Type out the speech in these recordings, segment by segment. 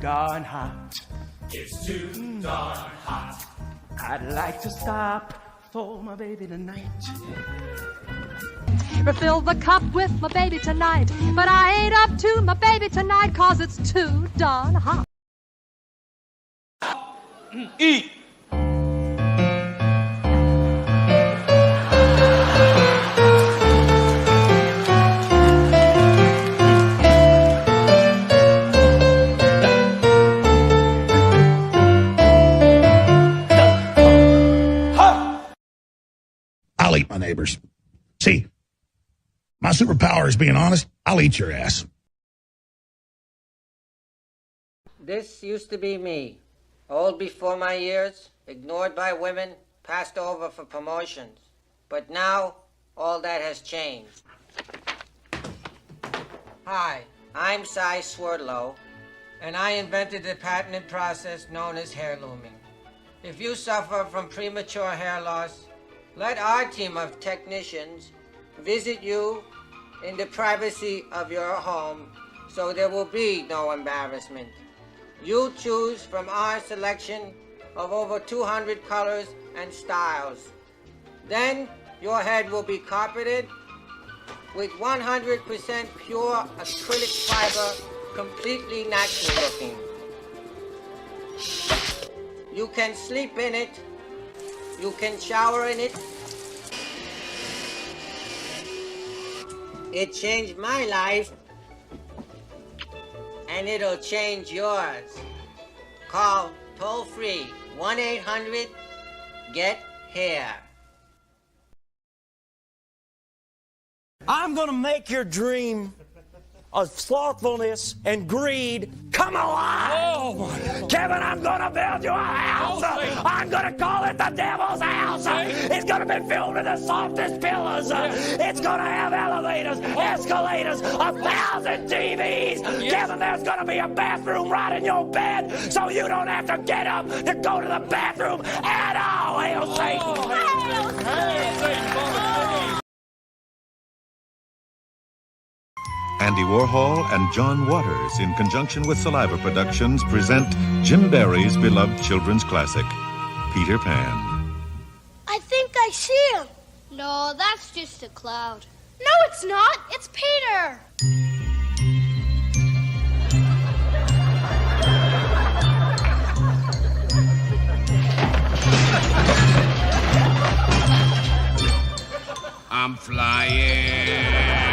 darn hot. It's too darn hot. I'd like to stop for my baby tonight. Refill the cup with my baby tonight. But I ain't up to my baby tonight, 'cause it's too darn hot. Eat! I'll eat my neighbors. See, my superpower is being honest. I'll eat your ass. This used to be me. Old before my years, ignored by women, passed over for promotions. But now, all that has changed. Hi, I'm Cy Swerdlow, and I invented the patented process known as hair looming. If you suffer from premature hair loss, let our team of technicians visit you in the privacy of your home, so there will be no embarrassment. You choose from our selection of over 200 colors and styles. Then your head will be carpeted with 100% pure acrylic fiber, completely natural looking. You can sleep in it. You can shower in it. It changed my life, and it'll change yours. Call toll-free 1-800-GET-HAIR. I'm gonna make your dream of slothfulness and greed come alive. Oh, Kevin, I'm gonna build you a house. I'm gonna call it the Devil's House. It's gonna be filled with the softest pillows. It's gonna have elevators, escalators, 1,000 TVs. Kevin, there's gonna be a bathroom right in your bed, so you don't have to get up to go to the bathroom at all. Hail Satan! Andy Warhol and John Waters, in conjunction with Saliva Productions, present Jim Barrie's beloved children's classic, Peter Pan. I think I see him. No, that's just a cloud. No, it's not. It's Peter. I'm flying.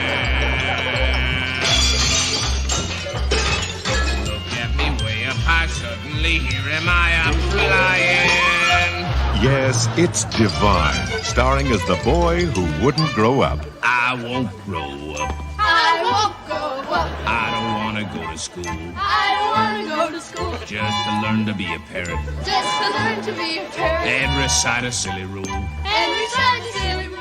Suddenly, here am I, I'm flying. Yes, it's divine, starring as the boy who wouldn't grow up. I won't grow up. I won't grow up. I don't want to go to school. I don't want to go to school. Just to learn to be a parrot. Just to learn to be a parrot. And recite a silly rule. And recite a silly rule.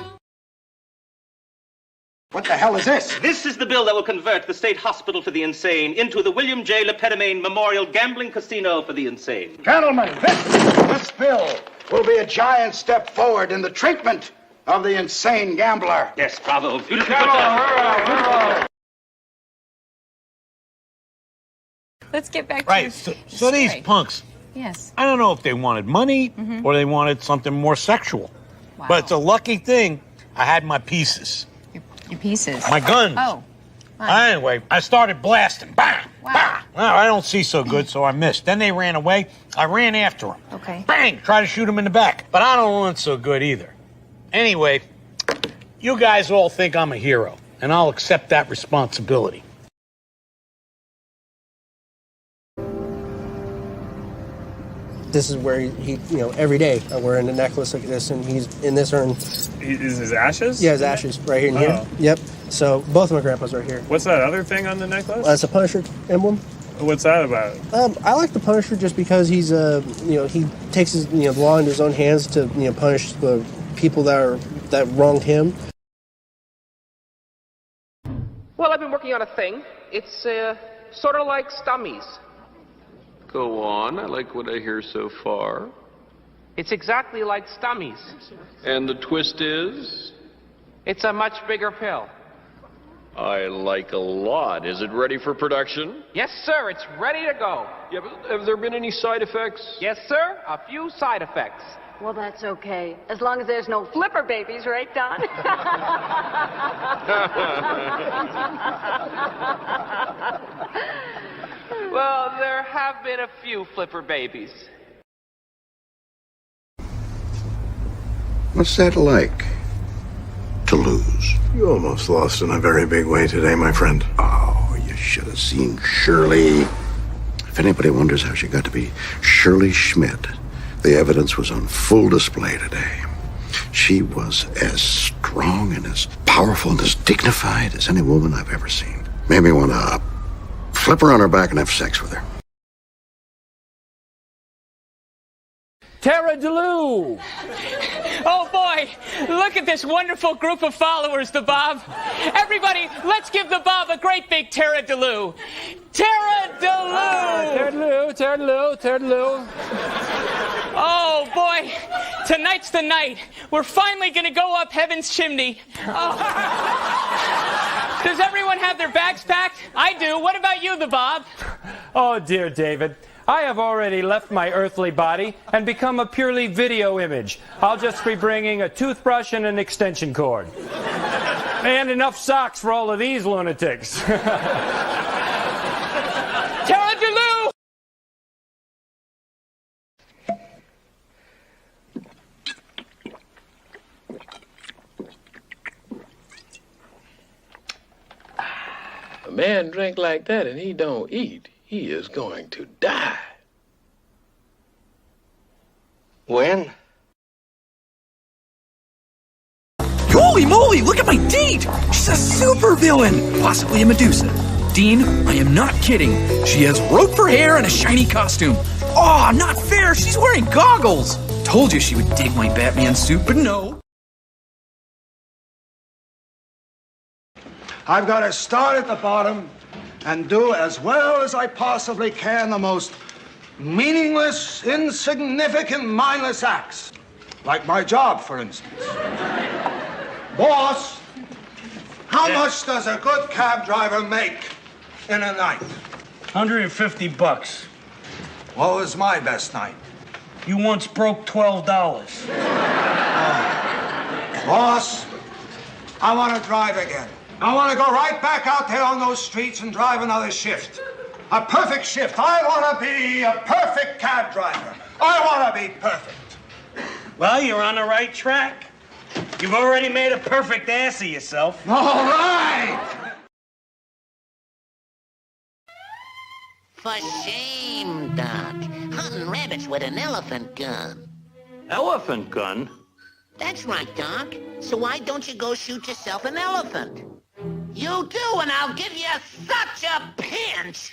What the hell is this? This is the bill that will convert the State Hospital for the Insane into the William J. Lepedimane Memorial Gambling Casino for the Insane. Gentlemen, this bill will be a giant step forward in the treatment of the insane gambler. Yes, bravo. Beautifully put down. Let's get back to right. So these punks. Yes. I don't know if they wanted money or they wanted something more sexual. Wow. But it's a lucky thing I had my pieces. Your pieces. My guns. Oh. Anyway, I started blasting. Bang! Wow. Bang! Well, I don't see so good, so I missed. Then they ran away. I ran after them. Okay. Bang! Try to shoot them in the back. But I don't want so good either. Anyway, you guys all think I'm a hero, and I'll accept that responsibility. This is where he every day I'm wearing a necklace like this, and he's in this urn. Is his ashes? Yeah, his ashes right here and here. Yep. So both of my grandpas are here. What's that other thing on the necklace? It's a Punisher emblem. What's that about? I like the Punisher just because he's he takes his the law into his own hands to punish the people that wronged him. Well, I've been working on a thing. It's sort of like stummies. Go on. I like what I hear so far. It's exactly like stummies. And the twist is? It's a much bigger pill. I like a lot. Is it ready for production? Yes, sir. It's ready to go. Yeah, but have there been any side effects? Yes, sir. A few side effects. Well, that's okay. As long as there's no flipper babies, right, Don? Well, there have been a few flipper babies. What's that like, to lose? You almost lost in a very big way today, my friend. Oh, you should have seen Shirley. If anybody wonders how she got to be Shirley Schmidt, the evidence was on full display today. She was as strong and as powerful and as dignified as any woman I've ever seen. Made me want to flip her on her back and have sex with her. Tara DeLu! Oh boy, look at this wonderful group of followers, the Bob. Everybody, let's give the Bob a great big Tara DeLu. Tara DeLu! Tara DeLu, Tara DeLu, Tara DeLu. Oh boy, tonight's the night. We're finally gonna go up heaven's chimney. Oh. Does everyone have their bags packed? I do. What about you, the Bob? Oh, dear David. I have already left my earthly body and become a purely video image. I'll just be bringing a toothbrush and an extension cord. And enough socks for all of these lunatics. Tara DeLu! A man drink like that and he don't eat. He is going to die. When? Holy moly, look at my date! She's a super villain, possibly a Medusa. Dean, I am not kidding. She has rope for hair and a shiny costume. Oh, not fair, she's wearing goggles. Told you she would dig my Batman suit, but no. I've got to start at the bottom and do as well as I possibly can the most meaningless, insignificant, mindless acts. Like my job, for instance. Boss, how much does a good cab driver make in a night? $150. What was my best night? You once broke $12. Boss, I want to drive again. I want to go right back out there on those streets and drive another shift. A perfect shift. I want to be a perfect cab driver. I want to be perfect. Well, you're on the right track. You've already made a perfect ass of yourself. All right! For shame, Doc. Hunting rabbits with an elephant gun. Elephant gun? That's right, Doc. So why don't you go shoot yourself an elephant? You do, and I'll give you such a pinch!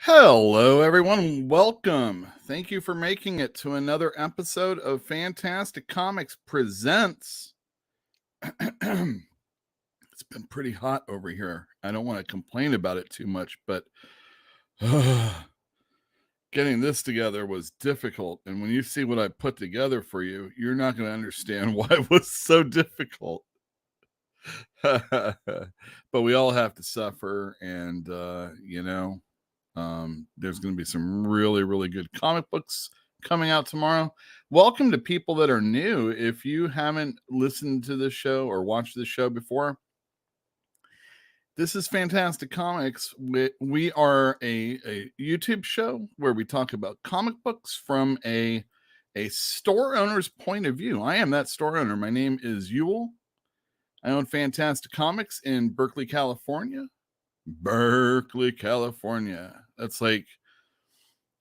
Hello, everyone. Welcome. Thank you for making it to another episode of Fantastic Comics Presents. It's been pretty hot over here. I don't want to complain about it too much, but getting this together was difficult. And when you see what I put together for you, you're not going to understand why it was so difficult. But we all have to suffer, and there's going to be some really, really good comic books coming out tomorrow. Welcome to people that are new. If you haven't listened to this show or watched this show before, this is Fantastic Comics. We are a YouTube show where we talk about comic books from a store owner's point of view. I am that store owner. My name is Ewell. I own Fantastic Comics in Berkeley, California. Berkeley, California. That's like,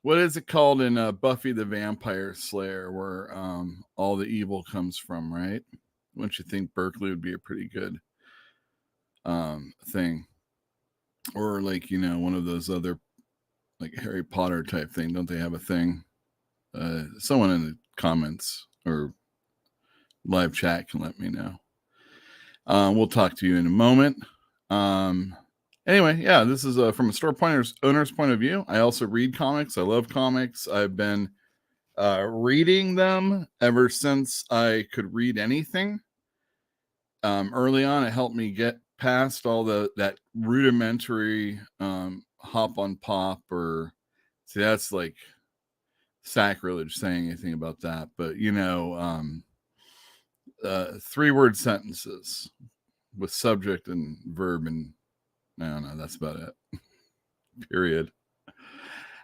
what is it called in Buffy the Vampire Slayer, where all the evil comes from, right? Wouldn't you think Berkeley would be a pretty good thing? Or like, one of those other like Harry Potter type thing. Don't they have a thing? Someone in the comments or live chat can let me know. We'll talk to you in a moment. Anyway, yeah, this is from a store owner's point of view. I also read comics. I love comics. I've been reading them ever since I could read anything. Early on, it helped me get past all that rudimentary hop on pop, or see, that's like sacrilege saying anything about that. But 3-word sentences with subject and verb, and I don't know, that's about it. Period.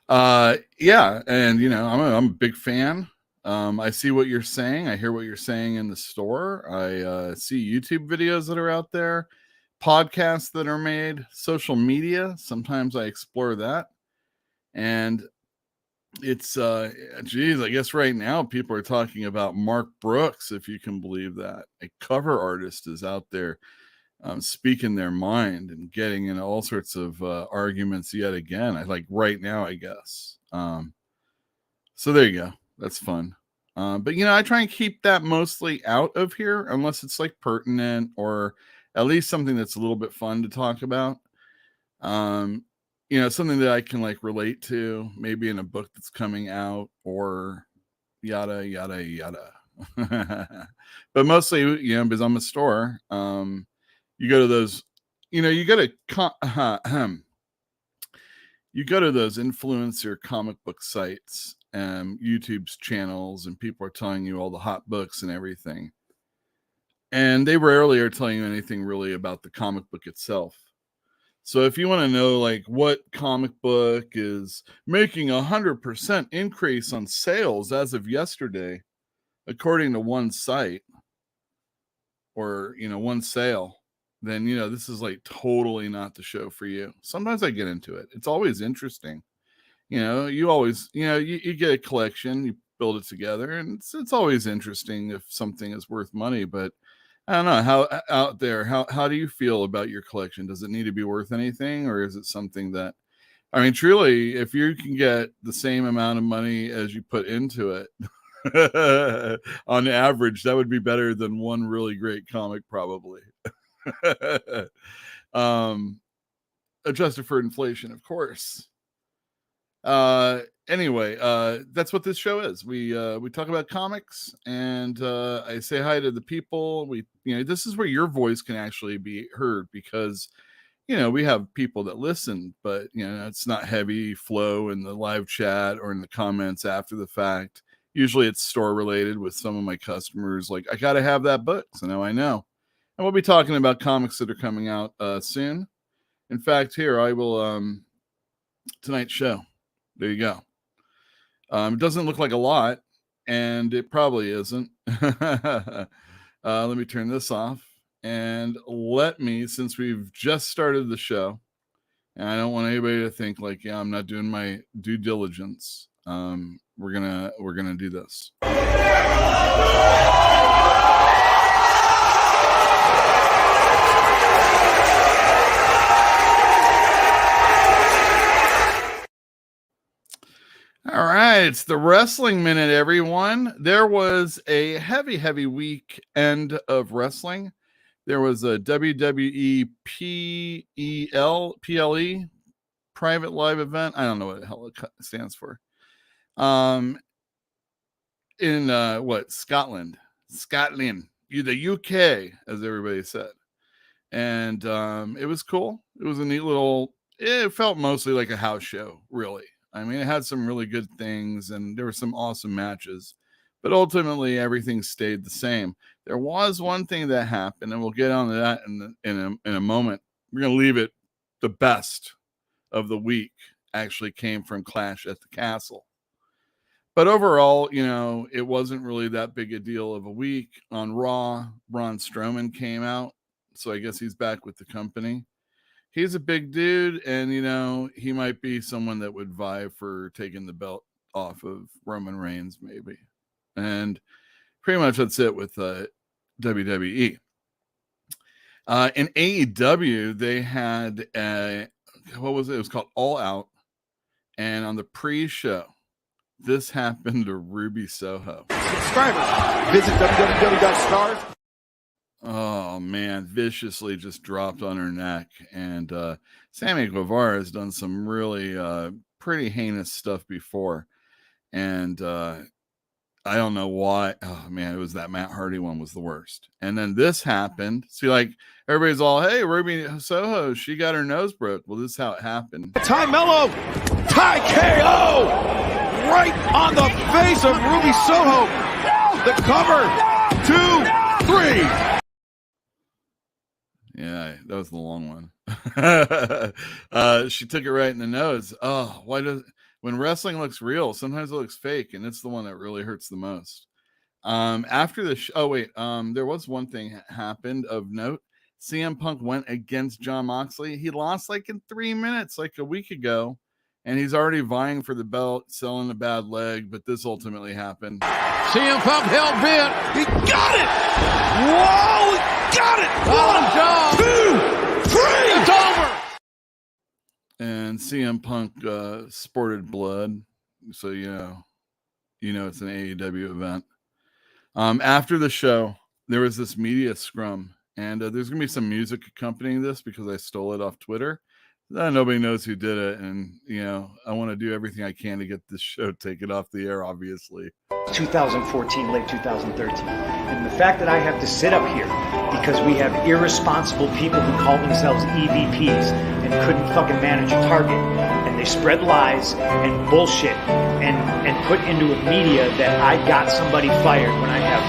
Yeah, and I'm a big fan. I see what you're saying. I hear what you're saying in the store. I see YouTube videos that are out there, podcasts that are made, social media. Sometimes I explore that. And it's I guess right now people are talking about Mark Brooks, if you can believe that. A cover artist is out there speaking their mind and getting in all sorts of arguments yet again. Right now, I guess. So there you go. That's fun. But I try and keep that mostly out of here unless it's like pertinent or at least something that's a little bit fun to talk about. Something that I can relate to, maybe in a book that's coming out or yada, yada, yada. But mostly, because I'm a store, you go to those, you go to those influencer comic book sites and YouTube's channels, and people are telling you all the hot books and everything. And they rarely are telling you anything really about the comic book itself. So if you want to know what comic book is making 100% increase on sales as of yesterday, according to one site or, one sale, then, this is totally not the show for you. Sometimes I get into it. It's always interesting. You always, you get a collection, you build it together, and it's always interesting if something is worth money. But I don't know how out there, how do you feel about your collection? Does it need to be worth anything, or is it something that, truly, if you can get the same amount of money as you put into it, on average, that would be better than one really great comic, probably. Adjusted for inflation, of course. Anyway, that's what this show is. We talk about comics, and I say hi to the people. This is where your voice can actually be heard, because we have people that listen, but it's not heavy flow in the live chat or in the comments after the fact. Usually it's store related with some of my customers, I gotta have that book, so now I know. And we'll be talking about comics that are coming out soon. In fact, here I will tonight's show. There you go. It doesn't look like a lot, and it probably isn't. Let me turn this off, and since we've just started the show, and I don't want anybody to think I'm not doing my due diligence. We're gonna do this. right, it's the Wrestling Minute, everyone. There was a heavy weekend of wrestling. There was a WWE PLE, Private Live Event. I don't know what the hell it stands for. In Scotland, the UK, as everybody said. And it was cool. It was a neat little, it felt mostly like a house show, really. I mean, it had some really good things and there were some awesome matches, but ultimately everything stayed the same. There was one thing that happened, and we'll get on to that in a moment. We're going to leave it. The best of the week actually came from Clash at the Castle. But overall, it wasn't really that big a deal of a week. On Raw, Braun Strowman came out, so I guess he's back with the company. He's a big dude, and, he might be someone that would vie for taking the belt off of Roman Reigns, maybe. And pretty much that's it with WWE. In AEW, they had what was it? It was called All Out. And on the pre-show, this happened to Ruby Soho. Subscribers, visit www.stars. Oh man, viciously just dropped on her neck. And Sammy Guevara has done some really pretty heinous stuff before. And I don't know why. Oh man, it was that Matt Hardy one was the worst. And then this happened. See, like everybody's all, hey, Ruby Soho, she got her nose broke. Well, this is how it happened. Ty Mello, Ty KO, right on the face of Ruby Soho. The cover, 2, 3. Yeah, that was the long one. She took it right in the nose. Oh, when wrestling looks real, sometimes it looks fake, and it's the one that really hurts the most. After the there was one thing happened of note. CM Punk went against Jon Moxley. He lost like in 3 minutes, like a week ago, and he's already vying for the belt, selling a bad leg, but this ultimately happened. CM Punk hell bent. He got it. Whoa, he got it. 1, 2, 3. It's over. And CM Punk sported blood, so it's an AEW event. After the show, there was this media scrum, and there's gonna be some music accompanying this because I stole it off Twitter. Nobody knows who did it, and I want to do everything I can to get this show taken off the air, obviously. 2014, late 2013. And the fact that I have to sit up here because we have irresponsible people who call themselves EVPs and couldn't fucking manage a target, and they spread lies and bullshit and put into a media that I got somebody fired when I have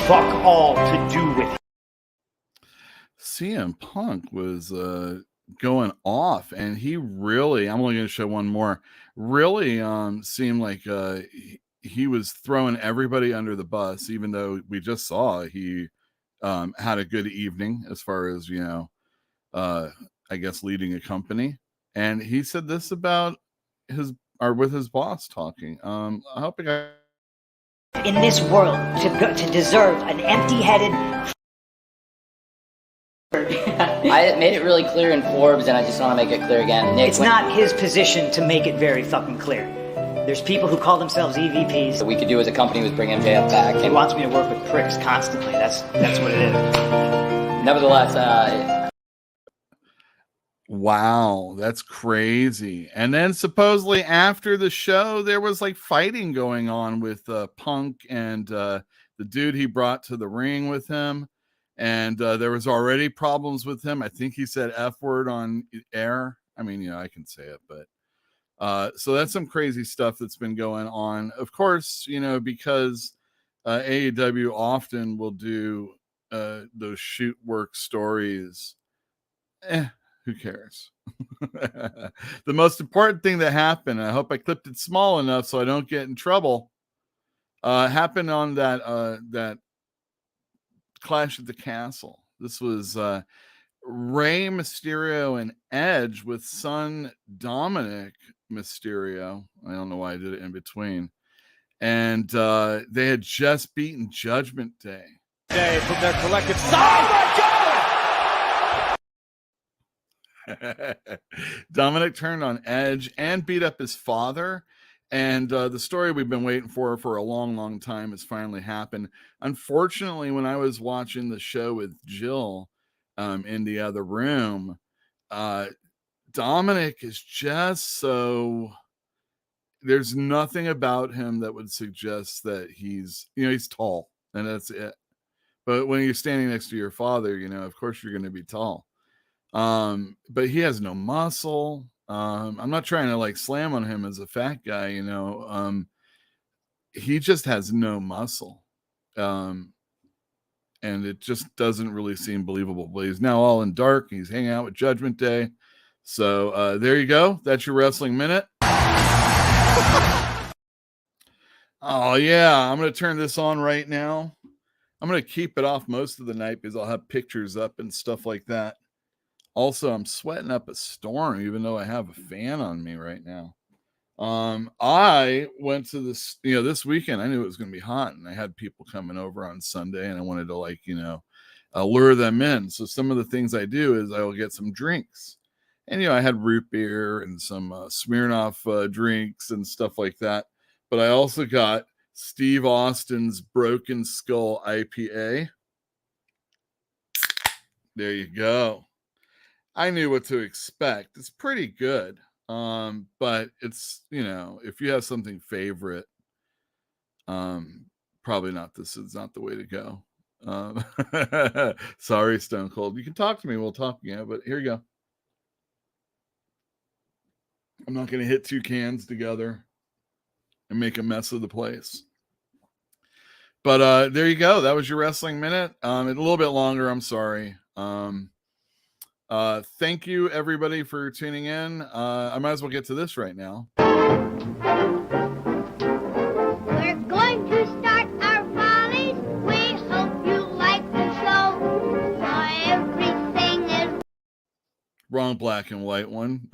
fuck all to do with it. CM Punk was going off, and he really, I'm only going to show one more, really seemed like he was throwing everybody under the bus, even though we just saw he had a good evening as far as, I guess leading a company. And he said this about with his boss talking. I hope in this world to deserve an empty-headed I made it really clear in Forbes, and I just want to make it clear again. Nick, it's not his position to make it very fucking clear. There's people who call themselves EVPs. What we could do as a company was bring MJF back. He wants me to work with pricks constantly. That's what it is. Nevertheless, wow, that's crazy. And then supposedly after the show, there was like fighting going on with Punk and the dude he brought to the ring with him. And there was already problems with him. I think he said F word on air. I mean, I can say it, but so that's some crazy stuff that's been going on. Of course, because AEW often will do those shoot work stories. Who cares? The most important thing that happened, I hope I clipped it small enough so I don't get in trouble, happened on that Clash at the Castle. This was Rey Mysterio and Edge with son Dominic Mysterio. I don't know why I did it in between. And they had just beaten Judgment Day. From their collective side. Dominic turned on Edge and beat up his father. And the story we've been waiting for a long time has finally happened. Unfortunately, when I was watching the show with Jill in the other room, Dominic is just so... There's nothing about him that would suggest that he's tall, and that's it. But when you're standing next to your father, of course you're going to be tall. But he has no muscle. I'm not trying to like slam on him as a fat guy, he just has no muscle. And it just doesn't really seem believable. But he's now all in dark. He's hanging out with Judgment Day. So there you go. That's your Wrestling Minute. Oh yeah, I'm going to turn this on right now. I'm going to keep it off most of the night because I'll have pictures up and stuff like that. Also, I'm sweating up a storm, even though I have a fan on me right now. I went to this, this weekend. I knew it was going to be hot, and I had people coming over on Sunday, and I wanted to lure them in. So some of the things I do is I will get some drinks, and I had root beer and some Smirnoff drinks and stuff like that. But I also got Steve Austin's Broken Skull IPA. There you go. I knew what to expect. It's pretty good. But it's, if you have something favorite, probably not. This is not the way to go. Sorry, Stone Cold. You can talk to me. We'll talk again, but here you go. I'm not going to hit two cans together and make a mess of the place. But there you go. That was your Wrestling Minute. A little bit longer. I'm sorry. Thank you, everybody, for tuning in. I might as well get to this right now. We're going to start our volleys. We hope you like the show. Everything is... Wrong black and white one.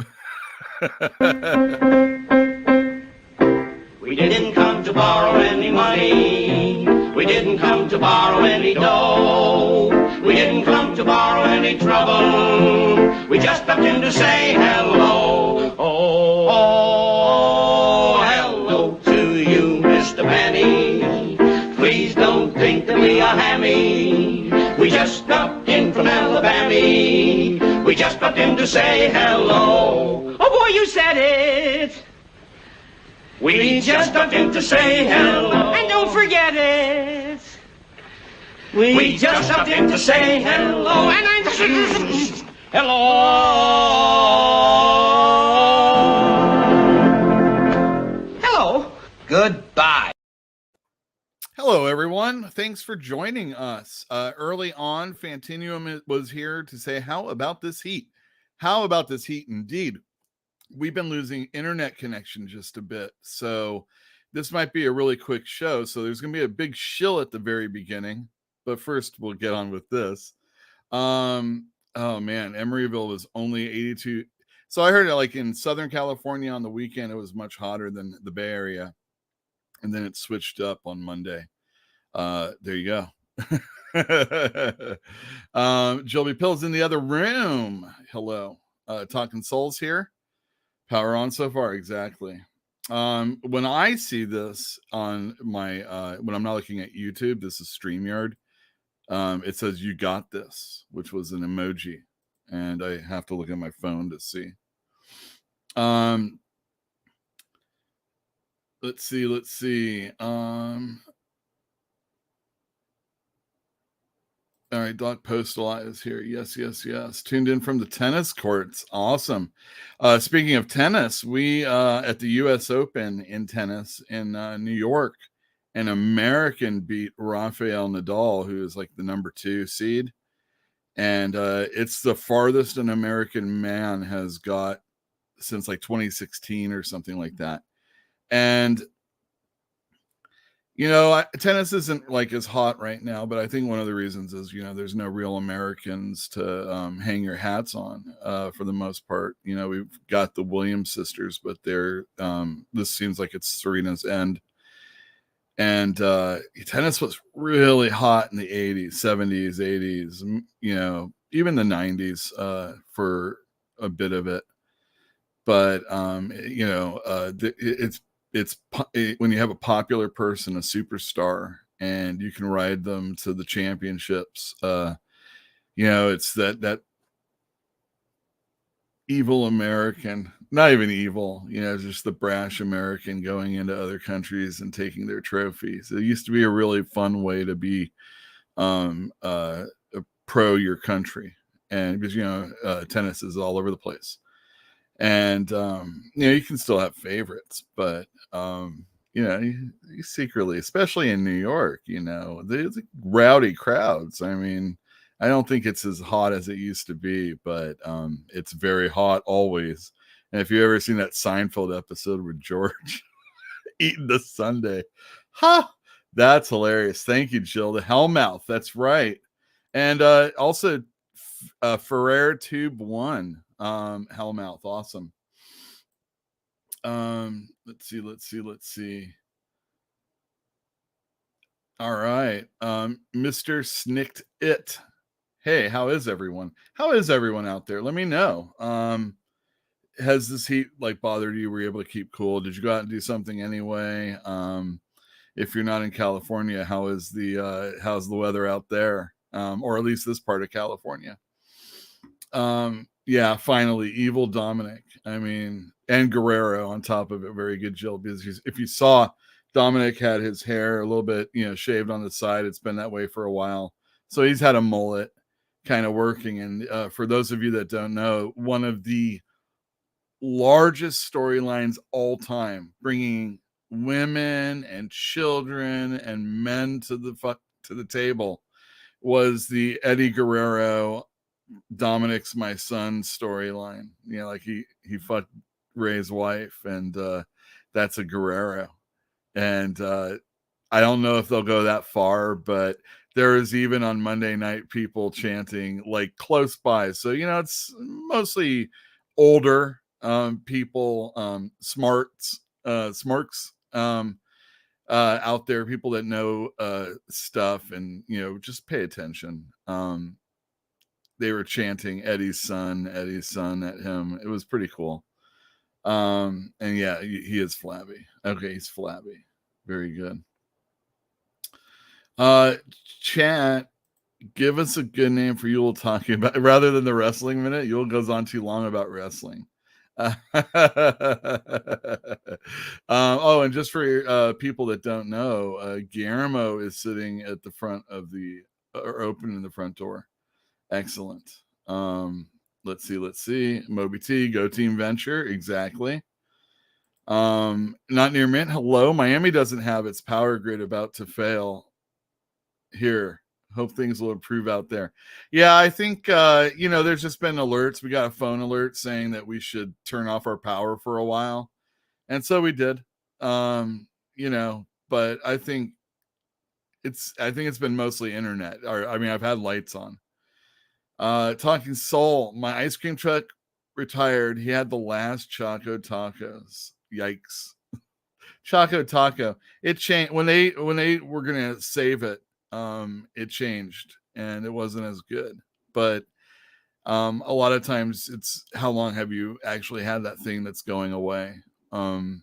We didn't come to borrow any money. We didn't come to borrow any dough. We didn't come to borrow any trouble. We just stopped in to say hello. Oh, hello to you, Mr. Penny. Please don't think that we are hammy. We just stopped in from Alabama. We just stopped in to say hello. Oh boy, you said it. We just stopped in to say hello. And don't forget it. We just stopped in to say hello. And I'm... Hello. Hello. Goodbye. Hello, everyone. Thanks for joining us. Early on, Fantinuum was here to say, how about this heat? How about this heat indeed? We've been losing internet connection just a bit, so this might be a really quick show. So there's going to be a big shill at the very beginning, but first we'll get on with this. Oh man, Emeryville was only 82. So I heard it like in Southern California on the weekend, it was much hotter than the Bay Area, and then it switched up on Monday. There you go. Joby Pill's in the other room. Hello. Talking Souls here. Power on so far, exactly. When I see this on my when I'm not looking at YouTube, this is StreamYard. It says "You got this," which was an emoji, and I have to look at my phone to see. Let's see. All right, Doc Postal is here. Yes. Tuned in from the tennis courts. Awesome. Speaking of tennis, we at the U.S. Open in tennis in New York, an American beat Rafael Nadal, who is like the number 2 seed. And it's the farthest an American man has got since like 2016 or something like that. And tennis isn't like as hot right now, but I think one of the reasons is, there's no real Americans to hang your hats on for the most part. We've got the Williams sisters, but they're this seems like it's Serena's end. And tennis was really hot in the 80s, 70s, 80s, even the 90s for a bit of it. But, it's when you have a popular person, a superstar, and you can ride them to the championships. It's that evil American, not even evil, just the brash American going into other countries and taking their trophies. It used to be a really fun way to be pro your country, and because tennis is all over the place, and you can still have favorites, but you secretly, especially in New York, there's rowdy crowds. I mean, I don't think it's as hot as it used to be, but it's very hot always. And if you've ever seen that Seinfeld episode with George eating the sundae, that's hilarious. Thank you, Jill. The Hellmouth, that's right. And also Ferrer Tube 1, Hellmouth, awesome. Let's see. All right. Mr. Snicked It. Hey, how is everyone? How is everyone out there? Let me know. Has this heat bothered you? Were you able to keep cool? Did you go out and do something anyway? If you're not in California, how's the weather out there? Or at least this part of California. Yeah, finally, evil Dominic. I mean, and Guerrero on top of it. Very good, Jill. Because if you saw, Dominic had his hair a little bit, shaved on the side. It's been that way for a while. So he's had a mullet kind of working. And for those of you that don't know, one of the largest storylines all time, bringing women and children and men to the table, was the Eddie Guerrero, Dominic's my son storyline. He fucked Ray's wife, and that's a Guerrero. And I don't know if they'll go that far, but there is even on Monday night people chanting close by. So it's mostly older people, smarks out there, people that know stuff, and just pay attention. They were chanting Eddie's son at him. It was pretty cool. And yeah, he is flabby. Okay, he's flabby. Very good. Chat, give us a good name for Yule talking about, rather than the wrestling minute. Yule goes on too long about wrestling. And just for people that don't know, Guillermo is sitting at the front of or opening the front door. Excellent. Let's see. Moby T, Go Team Venture, exactly. Not near mint. Hello, Miami doesn't have its power grid, about to fail. Here, hope things will improve out there. Yeah, I think there's just been alerts. We got a phone alert saying that we should turn off our power for a while, and so we did. But I think it's been mostly internet. I've had lights on. Talking Soul, my ice cream truck retired. He had the last Choco Tacos. Yikes. Choco Taco. It changed when they were gonna save it. It changed and it wasn't as good. But a lot of times it's how long have you actually had that thing that's going away? I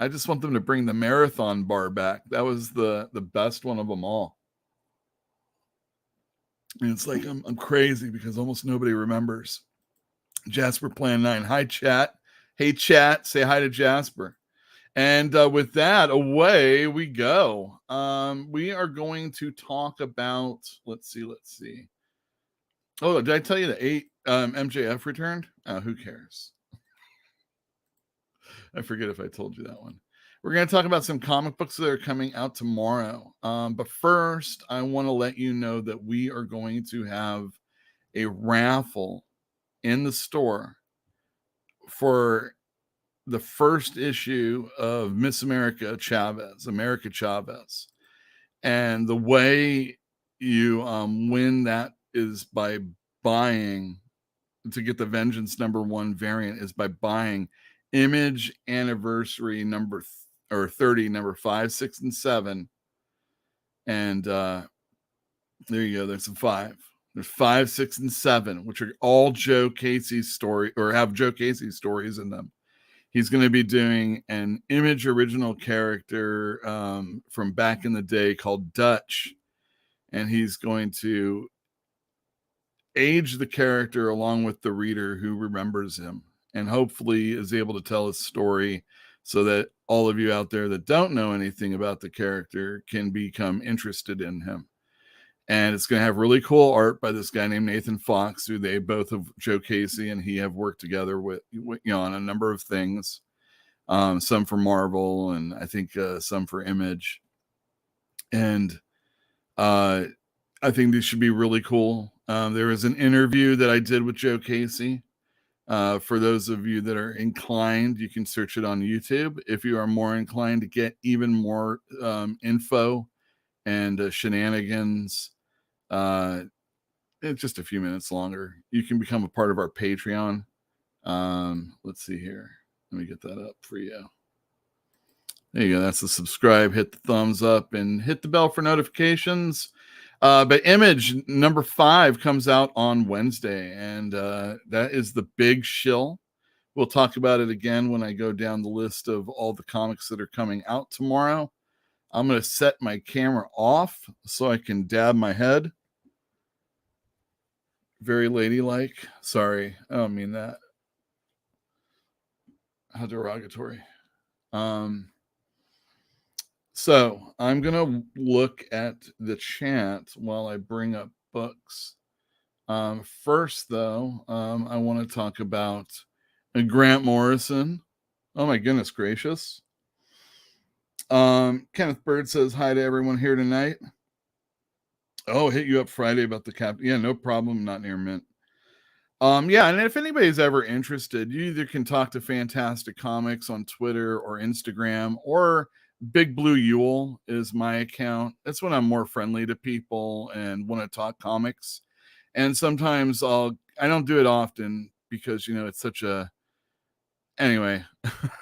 just want them to bring the marathon bar back. That was the best one of them all. And it's like I'm crazy because almost nobody remembers. Jasper Plan 9. Hi, chat. Hey, chat. Say hi to Jasper. And with that, away we go. We are going to talk about, let's see. Oh, did I tell you that 8 MJF returned? Who cares? I forget if I told you that one. We're going to talk about some comic books that are coming out tomorrow. But first, I want to let you know that we are going to have a raffle in the store for the first issue of Miss America Chavez. And the way you win that is by buying, to get the Vengeance #1 variant, is by buying Image Anniversary number 30, number 5, 6, and 7. And there you go. There's a 5. There's 5, 6, and 7, which are all Joe Casey's story, or have Joe Casey's stories in them. He's going to be doing an Image original character from back in the day called Dutch, and he's going to age the character along with the reader who remembers him, and hopefully is able to tell his story so that all of you out there that don't know anything about the character can become interested in him. And it's going to have really cool art by this guy named Nathan Fox, who they both have, Joe Casey and he, have worked together with on a number of things. Some for Marvel, and I think some for Image. And I think these should be really cool. There was an interview that I did with Joe Casey. For those of you that are inclined, you can search it on YouTube. If you are more inclined to get even more info and shenanigans, it's just a few minutes longer. You can become a part of our Patreon. Let's see here. Let me get that up for you. There you go. That's the subscribe. Hit the thumbs up and hit the bell for notifications. But Image number 5 comes out on Wednesday, and that is the big shill. We'll talk about it again when I go down the list of all the comics that are coming out tomorrow. I'm going to set my camera off so I can dab my head. Very ladylike. Sorry, I don't mean that. How derogatory. So I'm going to look at the chat while I bring up books. First, though, I want to talk about Grant Morrison. Oh, my goodness gracious. Kenneth Bird says hi to everyone here tonight. Oh, hit you up Friday about the cap. Yeah, no problem. Not near mint. Yeah, and if anybody's ever interested, you either can talk to Fantastic Comics on Twitter or Instagram, or Big Blue Yule is my account. That's when I'm more friendly to people and want to talk comics. And sometimes I don't do it often because, it's such a, anyway,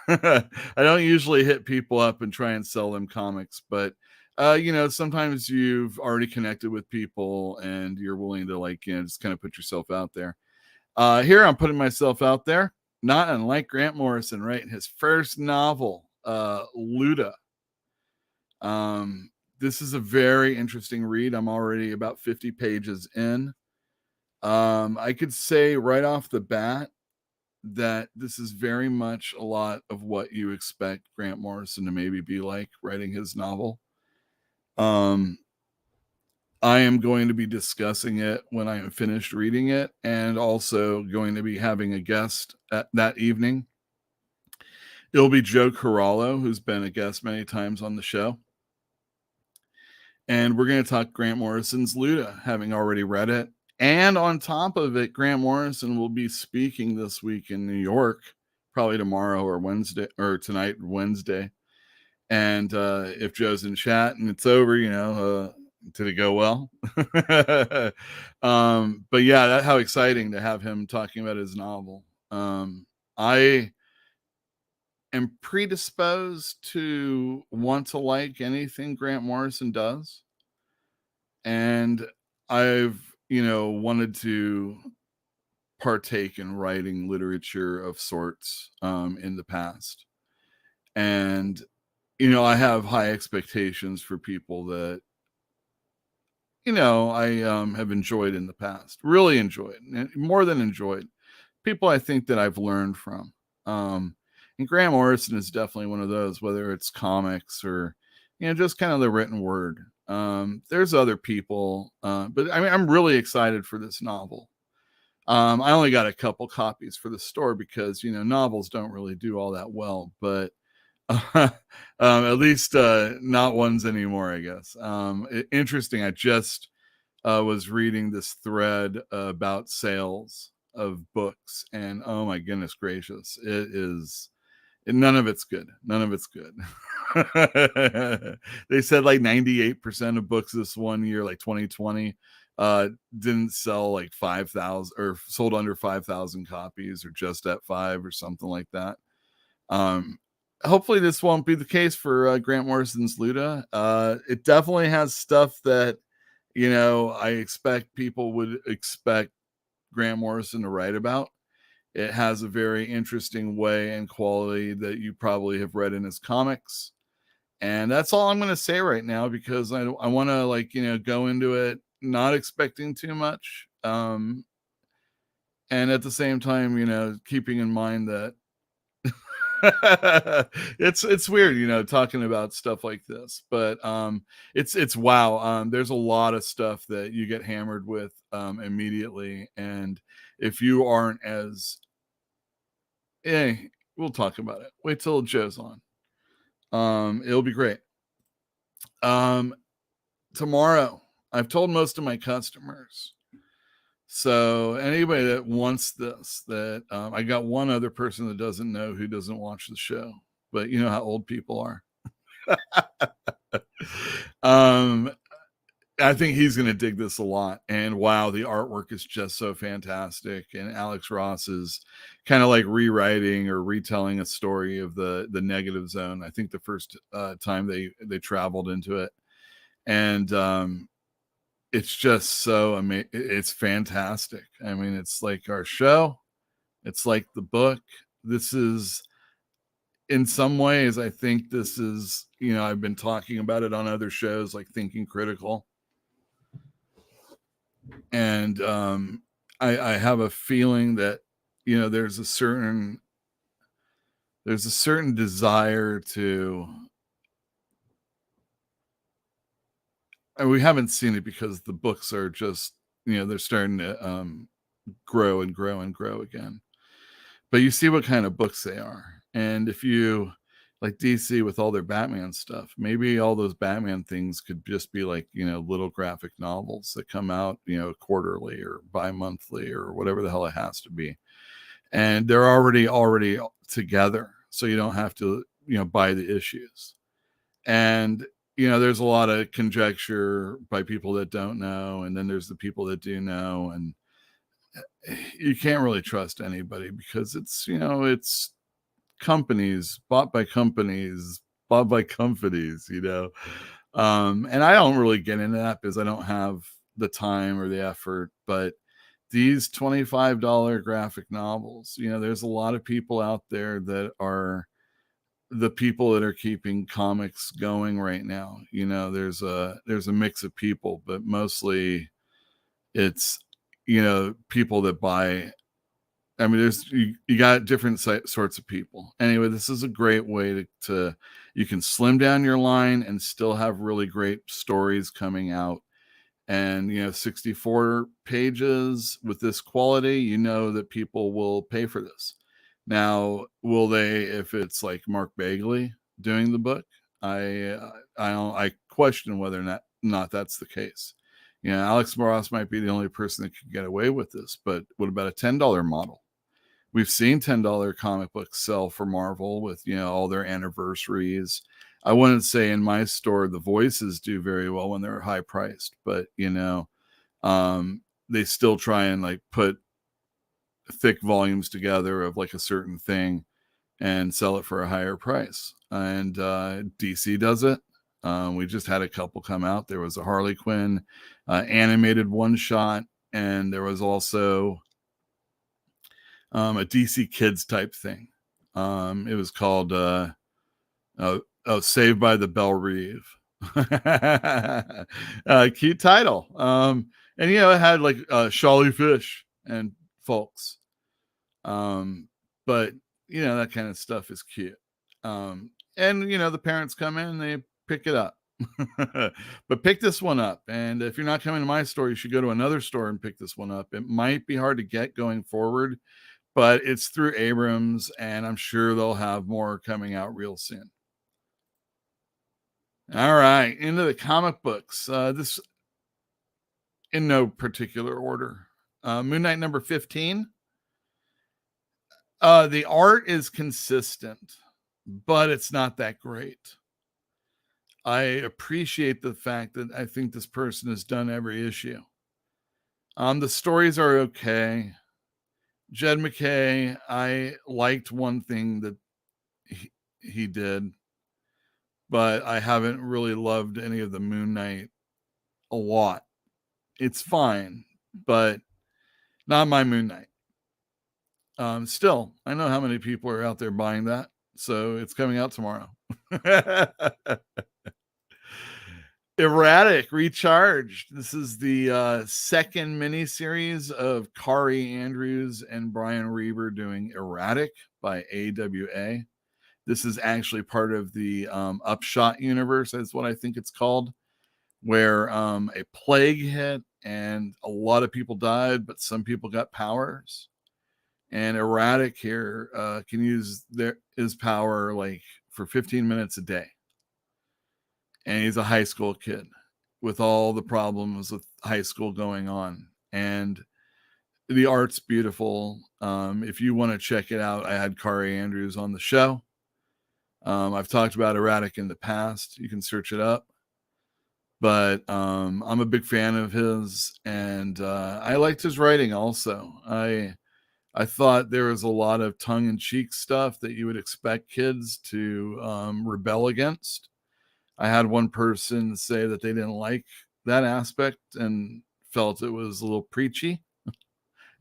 I don't usually hit people up and try and sell them comics, but sometimes you've already connected with people and you're willing to just kind of put yourself out there. Here I'm putting myself out there, not unlike Grant Morrison, right? His first novel, Luda. This is a very interesting read. I'm already about 50 pages in. I could say right off the bat that this is very much a lot of what you expect Grant Morrison to maybe be like writing his novel. I am going to be discussing it when I am finished reading it, and also going to be having a guest that evening. It'll be Joe Corallo, who's been a guest many times on the show. And we're going to talk Grant Morrison's Luda, having already read it. And on top of it, Grant Morrison will be speaking this week in New York, probably tomorrow or Wednesday, or tonight, Wednesday. And if Joe's in chat and it's over, did it go well? But yeah, that's how exciting to have him talking about his novel. I am predisposed to want to like anything Grant Morrison does. And I've, wanted to partake in writing literature of sorts in the past. And, I have high expectations for people that, I have enjoyed in the past, really enjoyed, and more than enjoyed, people I think that I've learned from. And Grant Morrison is definitely one of those, whether it's comics or, just kind of the written word. There's other people, but I'm really excited for this novel. I only got a couple copies for the store because, novels don't really do all that well, but at least not ones anymore, I guess. Interesting. I just was reading this thread about sales of books, and oh my goodness gracious, none of it's good. None of it's good. They said 98% of books this one year, 2020, didn't sell 5,000 or sold under 5,000 copies, or just at 5 or something like that. Hopefully this won't be the case for Grant Morrison's Luda. It definitely has stuff that I expect people would expect Grant Morrison to write about. It has a very interesting way and quality that you probably have read in his comics. And that's all I'm going to say right now, because I want to go into it not expecting too much. And at the same time, keeping in mind that it's weird, talking about stuff like this, but it's wow. There's a lot of stuff that you get hammered with immediately. And if you aren't as, we'll talk about it. Wait till Joe's on. It'll be great. Tomorrow, I've told most of my customers. So anybody that wants this, that I got one other person that doesn't know, who doesn't watch the show, but you know how old people are. I think he's going to dig this a lot. And wow, the artwork is just so fantastic. And Alex Ross is kind of like rewriting or retelling a story of the negative zone. I think the first time they traveled into it. And it's just so amazing. It's fantastic. I mean, it's like our show. It's like the book. This is, in some ways, I think this is, I've been talking about it on other shows like Thinking Critical. And I have a feeling that, there's a certain desire to, and we haven't seen it because the books are just, they're starting to grow and grow and grow again. But you see what kind of books they are. And if you like DC with all their Batman stuff, maybe all those Batman things could just be like, little graphic novels that come out, quarterly or bi-monthly or whatever the hell it has to be. And they're already together. So you don't have to, buy the issues. And, there's a lot of conjecture by people that don't know. And then there's the people that do know. And you can't really trust anybody because it's, it's companies bought by companies, bought by companies, and I don't really get into that because I don't have the time or the effort. But these $25 graphic novels, there's a lot of people out there that are the people that are keeping comics going right now. There's a mix of people, but mostly it's, people that buy. I mean, you got different sorts of people. Anyway, this is a great way to you can slim down your line and still have really great stories coming out. And 64 pages with this quality, that people will pay for this. Now, will they, if it's like Mark Bagley doing the book? I question whether or not that's the case. Alex Ross might be the only person that could get away with this, but what about a $10 model? We've seen $10 comic books sell for Marvel with, all their anniversaries. I wouldn't say in my store the voices do very well when they're high priced, but they still try and like put thick volumes together of like a certain thing and sell it for a higher price. And DC does it. We just had a couple come out. There was a Harley Quinn animated one shot, and there was also a DC Kids type thing. It was called Saved by the Belle Reeve. Cute title. And it had like Sholly Fish and folks. But that kind of stuff is cute. And the parents come in and they pick it up. But pick this one up. And if you're not coming to my store, you should go to another store and pick this one up. It might be hard to get going forward, but it's through Abrams, and I'm sure they'll have more coming out real soon. All right, into the comic books. This in no particular order. Moon Knight number 15. The art is consistent, but it's not that great. I appreciate the fact that I think this person has done every issue. The stories are okay. Jed McKay, I liked one thing that he did, but I haven't really loved any of the Moon Knight a lot. It's fine, but not my Moon Knight. Still, I know how many people are out there buying that, so it's coming out tomorrow. Erratic Recharged. This is the second miniseries of Kari Andrews and Brian Reber doing Erratic by AWA. This is actually part of the Upshot universe, is what I think it's called, where a plague hit and a lot of people died, but some people got powers. And Erratic here can use his power like for 15 minutes a day. And he's a high school kid with all the problems with high school going on. And the art's beautiful. If you want to check it out, I had Kari Andrews on the show. I've talked about Erratic in the past. You can search it up. But I'm a big fan of his, and I liked his writing also. I thought there was a lot of tongue-in-cheek stuff that you would expect kids to rebel against. I had one person say that they didn't like that aspect and felt it was a little preachy.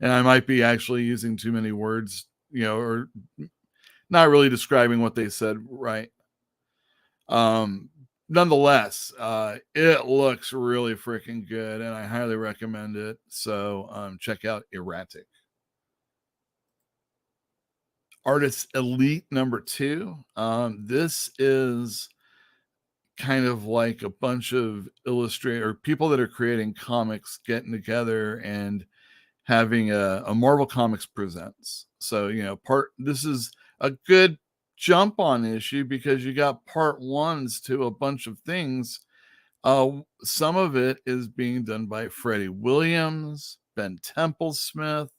And I might be actually using too many words, or not really describing what they said right. Nonetheless, it looks really freaking good, and I highly recommend it. So check out Erratic. Artist Elite number 2. This is kind of like a bunch of people that are creating comics getting together and having a Marvel Comics Presents. So, this is a good jump on issue because you got part ones to a bunch of things. Some of it is being done by Freddie Williams, Ben Templesmith.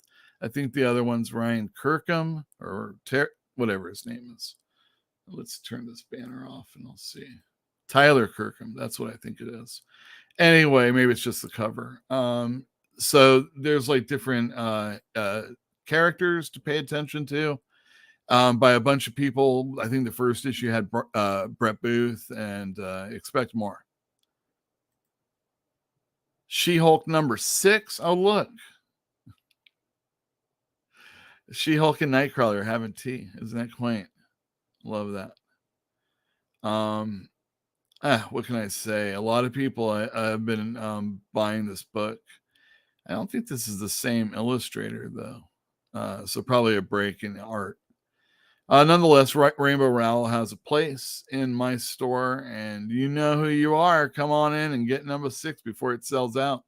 I think the other one's Ryan Kirkham or whatever his name is. Let's turn this banner off and I'll see. Tyler Kirkham. That's what I think it is. Anyway, maybe it's just the cover. So there's like different characters to pay attention to by a bunch of people. I think the first issue had Brett Booth, and expect more. She-Hulk number 6. Oh, look. She-Hulk and Nightcrawler having tea. Isn't that quaint? Love that. What can I say? A lot of people have been buying this book. I don't think this is the same illustrator, though. So probably a break in the art. Nonetheless, Rainbow Rowell has a place in my store, and you know who you are. Come on in and get number 6 before it sells out.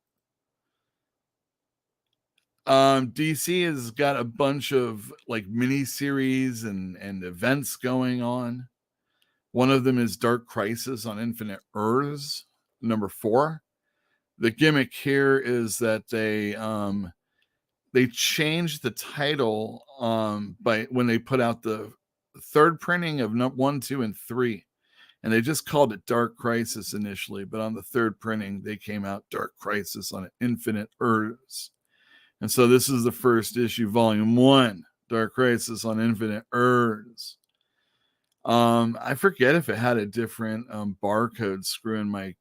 DC has got a bunch of like mini series and events going on. One of them is Dark Crisis on Infinite Earths, number 4. The gimmick here is that they changed the title by when they put out the third printing of 1, 2, and 3, and they just called it Dark Crisis initially. But on the third printing, they came out Dark Crisis on Infinite Earths, and so this is the first issue, Volume 1, Dark Crisis on Infinite Earths. I forget if it had a different barcode screwing my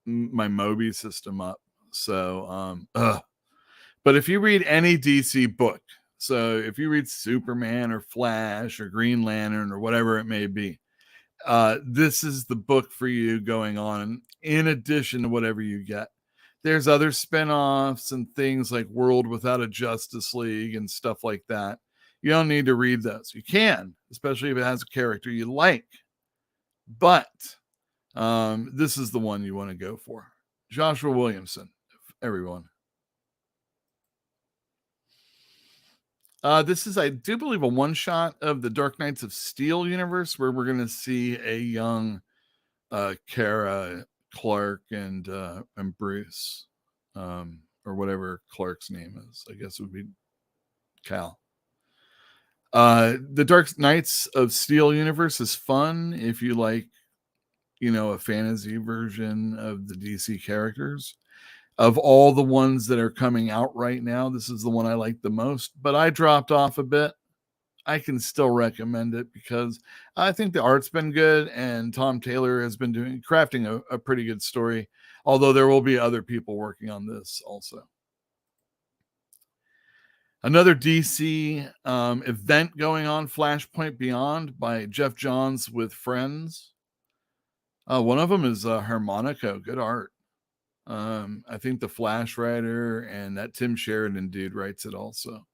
Mobi system up. So, but if you read any DC book, so if you read Superman or Flash or Green Lantern or whatever it may be, this is the book for you going on. In addition to whatever you get, there's other spinoffs and things like World Without a Justice League and stuff like that. You don't need to read those. You can, especially if it has a character you like. But this is the one you want to go for. Joshua Williamson, everyone. This is, I do believe, a one-shot of the Dark Knights of Steel universe where we're going to see a young Kara, Clark, and Bruce, or whatever Clark's name is. I guess it would be Cal. The Dark Knights of Steel universe is fun if you like, a fantasy version of the DC characters. Of all the ones that are coming out right now, this is the one I like the most, but I dropped off a bit. I can still recommend it because I think the art's been good and Tom Taylor has been crafting a pretty good story, although there will be other people working on this also. Another DC event going on, Flashpoint Beyond by Jeff Johns with friends. One of them is Harmonico, good art. I think the Flash writer and that Tim Sheridan dude writes it also.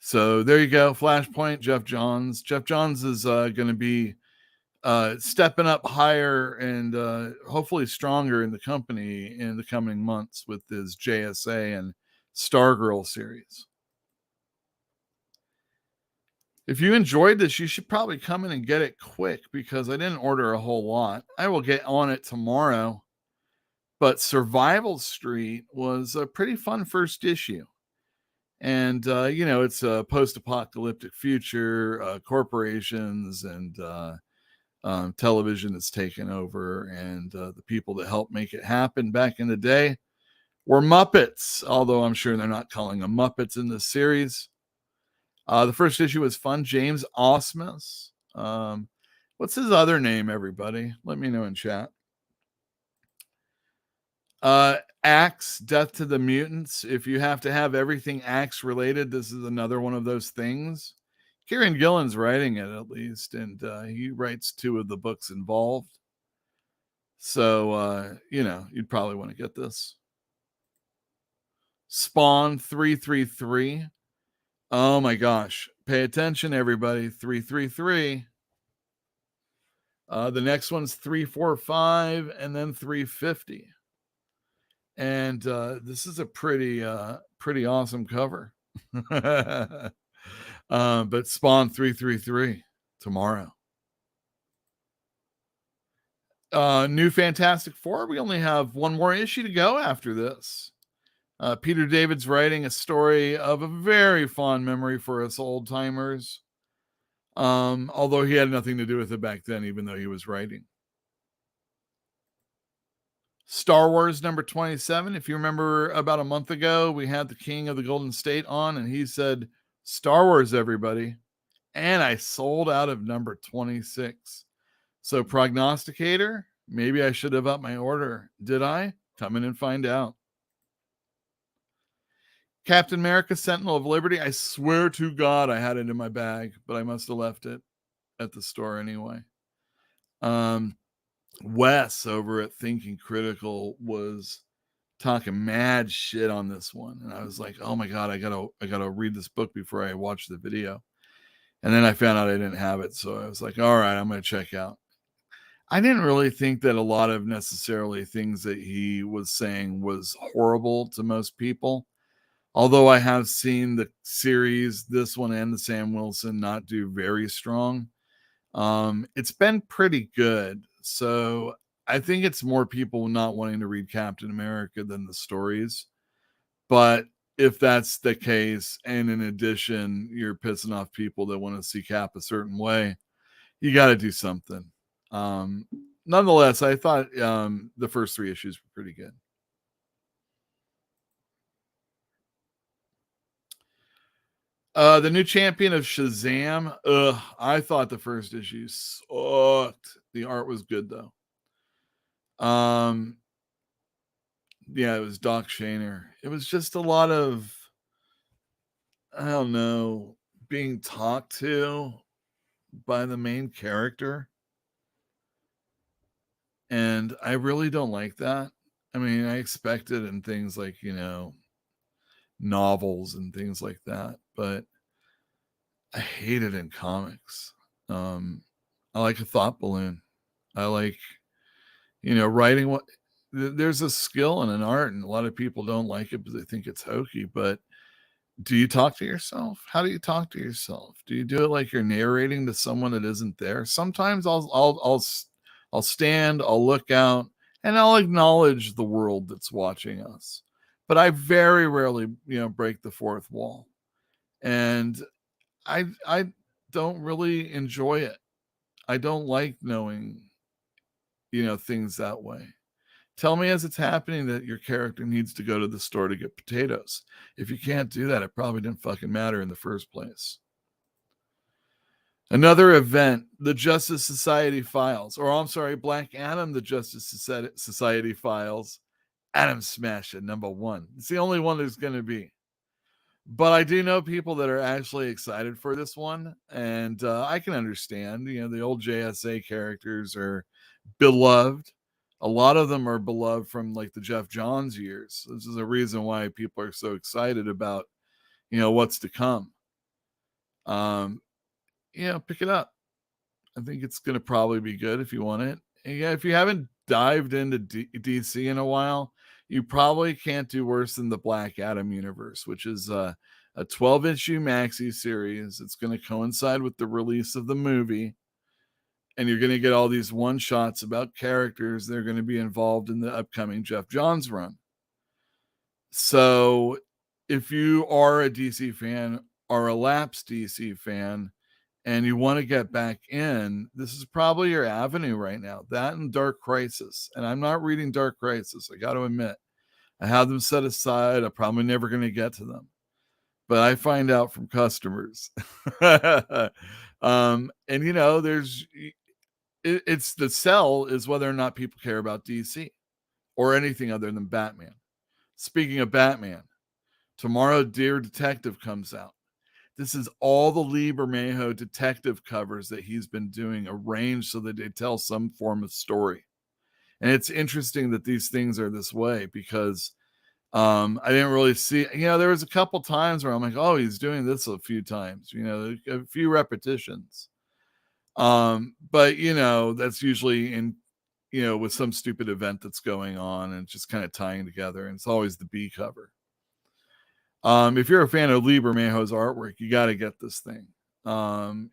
So there you go, Flashpoint, Jeff Johns. Jeff Johns is going to be stepping up higher and hopefully stronger in the company in the coming months with his JSA and Stargirl series. If you enjoyed this, you should probably come in and get it quick because I didn't order a whole lot. I will get on it tomorrow. But Survival Street was a pretty fun first issue. And, it's a post-apocalyptic future, corporations and television that's taken over. And the people that helped make it happen back in the day were Muppets, although I'm sure they're not calling them Muppets in this series. The first issue was fun. James Osmus. What's his other name, everybody? Let me know in chat. Axe, Death to the Mutants. If you have to have everything Axe related, this is another one of those things. Kieran Gillen's writing it at least, and he writes 2 of the books involved. So, you'd probably want to get this. Spawn 333. Oh my gosh. Pay attention, everybody. 333. The next one's 345 and then 350. And this is a pretty awesome cover. But Spawn 333 tomorrow. New Fantastic Four. We only have one more issue to go after this. Peter David's writing a story of a very fond memory for us old timers. Although he had nothing to do with it back then, even though he was writing. Star Wars number 27. If you remember about a month ago, we had the King of the Golden State on, and he said, Star Wars, everybody. And I sold out of number 26. So prognosticator, maybe I should have upped my order. Did I? Come in and find out. Captain America, Sentinel of Liberty. I swear to God I had it in my bag, but I must have left it at the store anyway. Wes over at Thinking Critical was talking mad shit on this one, and I was like, oh my God, I gotta read this book before I watch the video. And then I found out I didn't have it, so I was like, all right, I'm gonna check out. I didn't really think that a lot of necessarily things that he was saying was horrible to most people. Although I have seen the series, this one and the Sam Wilson, not do very strong. It's been pretty good. So I think it's more people not wanting to read Captain America than the stories. But if that's the case, and in addition, you're pissing off people that want to see Cap a certain way, you got to do something. Nonetheless, I thought the first 3 issues were pretty good. The new champion of Shazam. I thought the first issue sucked. The art was good though. Yeah, it was Doc Shaner. It was just a lot of, I don't know, being talked to by the main character. And I really don't like that. I mean, I expect it in things like, novels and things like that, but I hate it in comics. I like a thought balloon. I like, writing what there's a skill and an art, and a lot of people don't like it because they think it's hokey. But do you talk to yourself? How do you talk to yourself? Do you do it like you're narrating to someone that isn't there? Sometimes I'll stand, I'll look out, and I'll acknowledge the world that's watching us. But I very rarely, break the fourth wall. And I don't really enjoy it. I don't like knowing, things that way. Tell me as it's happening that your character needs to go to the store to get potatoes. If you can't do that, it probably didn't fucking matter in the first place. Another event, the Justice Society Files, or I'm sorry, Black Adam, the Justice Society Files. Adam Smash at #1. It's the only one there's going to be. But I do know people that are actually excited for this one, and I can understand. You know, the old JSA characters are beloved. A lot of them are beloved from like the Jeff Johns years. This is a reason why people are so excited about, you know, what's to come. Pick it up. I think it's going to probably be good if you want it. And yeah, if you haven't dived into DC in a while, you probably can't do worse than the Black Adam universe, which is a 12-issue maxi series. It's going to coincide with the release of the movie. And you're going to get all these one-shots about characters that are going to be involved in the upcoming Jeff Johns run. So if you are a DC fan or a lapsed DC fan and you want to get back in, this is probably your avenue right now. That and Dark Crisis. And I'm not reading Dark Crisis, I got to admit. I have them set aside. I'm probably never going to get to them. But I find out from customers. And, you know, it's the sell is whether or not people care about DC or anything other than Batman. Speaking of Batman, tomorrow Dear Detective comes out. This is all the Lee Bermejo detective covers that he's been doing, arranged so that they tell some form of story. And it's interesting that these things are this way because I didn't really see, you know, there was a couple times where I'm like, oh, he's doing this a few times, you know, a few repetitions. But, you know, that's usually in, you know, with some stupid event that's going on and just kind of tying together. And it's always the B cover. If you're a fan of Lee Bermejo's artwork, you got to get this thing.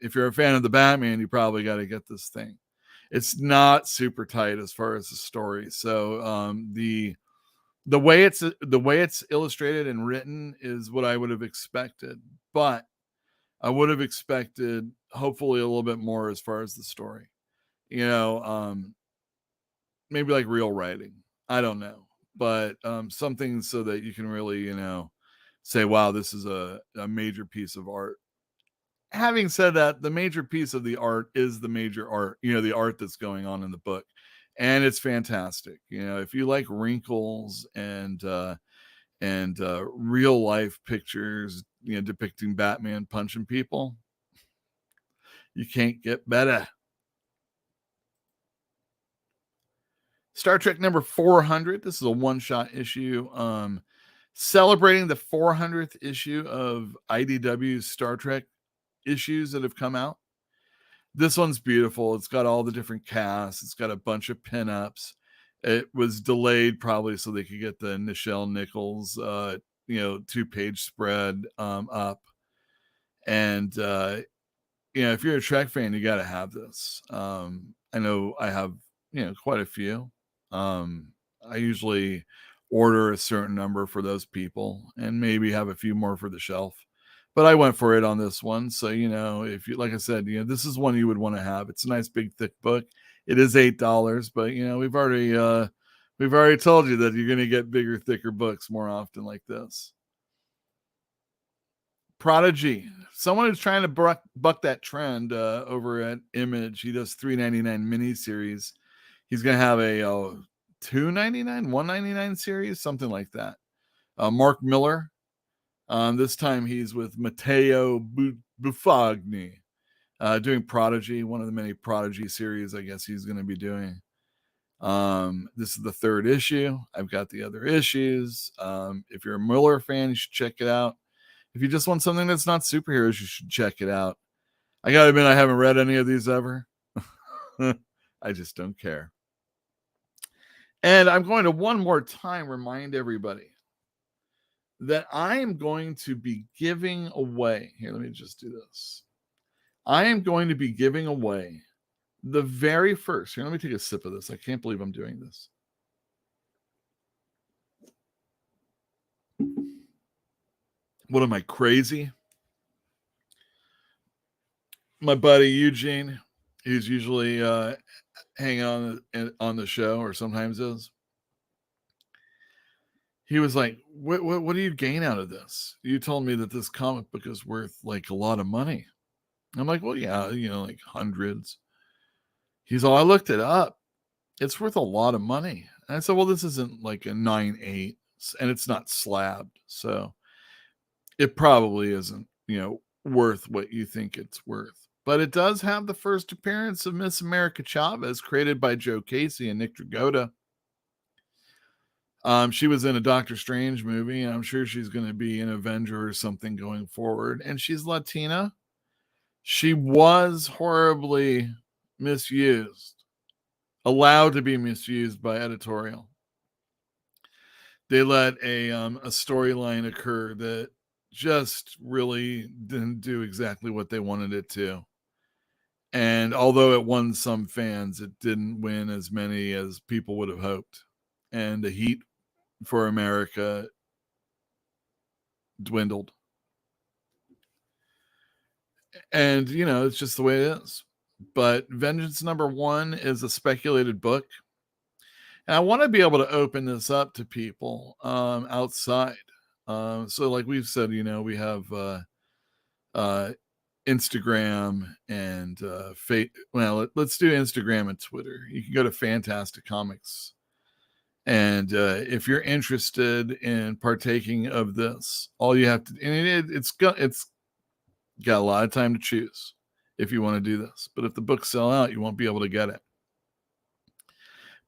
If you're a fan of the Batman, you probably got to get this thing. It's not super tight as far as the story. So the way it's illustrated and written is what I would have expected, but I would have expected hopefully a little bit more as far as the story. You know, maybe like real writing. I don't know, but something so that you can really, you know, say, wow, this is a major piece of art. Having said that, the major piece of the art is the major art, you know, the art that's going on in the book. And it's fantastic. You know, if you like wrinkles and real life pictures, you know, depicting Batman punching people, you can't get better. Star Trek number 400. This is a one-shot issue. Celebrating the 400th issue of IDW's Star Trek issues that have come out. This one's beautiful. It's got all the different casts. It's got a bunch of pinups. It was delayed probably so they could get the Nichelle Nichols, you know, 2-page spread up. And, you know, if you're a Trek fan, you got to have this. I know I have, you know, quite a few. I usually order a certain number for those people and maybe have a few more for the shelf. But I went for it on this one. So, you know, if you, like I said, you know, this is one you would want to have. It's a nice big thick book. It is $8, but you know, we've already told you that you're going to get bigger, thicker books more often like this. Prodigy. Someone who's trying to buck that trend over at Image. He does $3.99 miniseries. He's going to have a $2.99, $1.99 series, something like that. Mark Miller. This time he's with Matteo Buffagni, doing Prodigy, one of the many Prodigy series I guess he's going to be doing. This is the 3rd issue. I've got the other issues. If you're a Miller fan, you should check it out. If you just want something that's not superheroes, you should check it out. I gotta admit, I haven't read any of these ever. I just don't care. And I'm going to one more time remind everybody that I am going to be giving away. Here, let me just do this. I am going to be giving away the very first. Here, let me take a sip of this. I can't believe I'm doing this. What am I, crazy? My buddy Eugene, who's usually hanging on the show, or sometimes is. He was like, what do you gain out of this? You told me that this comic book is worth like a lot of money. I'm like, well, yeah, like hundreds. He's all, I looked it up. It's worth a lot of money. And I said, well, this isn't like a 9.8 and it's not slabbed. So it probably isn't, worth what you think it's worth. But it does have the first appearance of Miss America Chavez, created by Joe Casey and Nick Dragotta. She was in a Doctor Strange movie, and I'm sure she's going to be an Avenger or something going forward. And she's Latina. She was horribly misused, allowed to be misused by editorial. They let a storyline occur that just really didn't do exactly what they wanted it to. And although it won some fans, it didn't win as many as people would have hoped. And the heat for America dwindled. And, it's just the way it is. But Vengeance #1 is a speculated book. And I want to be able to open this up to people outside. So like we've said, we have Instagram and let's do Instagram and Twitter. You can go to Fantastic Comics. And if you're interested in partaking of this, all you have to, and it's got a lot of time to choose if you want to do this. But if the books sell out, you won't be able to get it.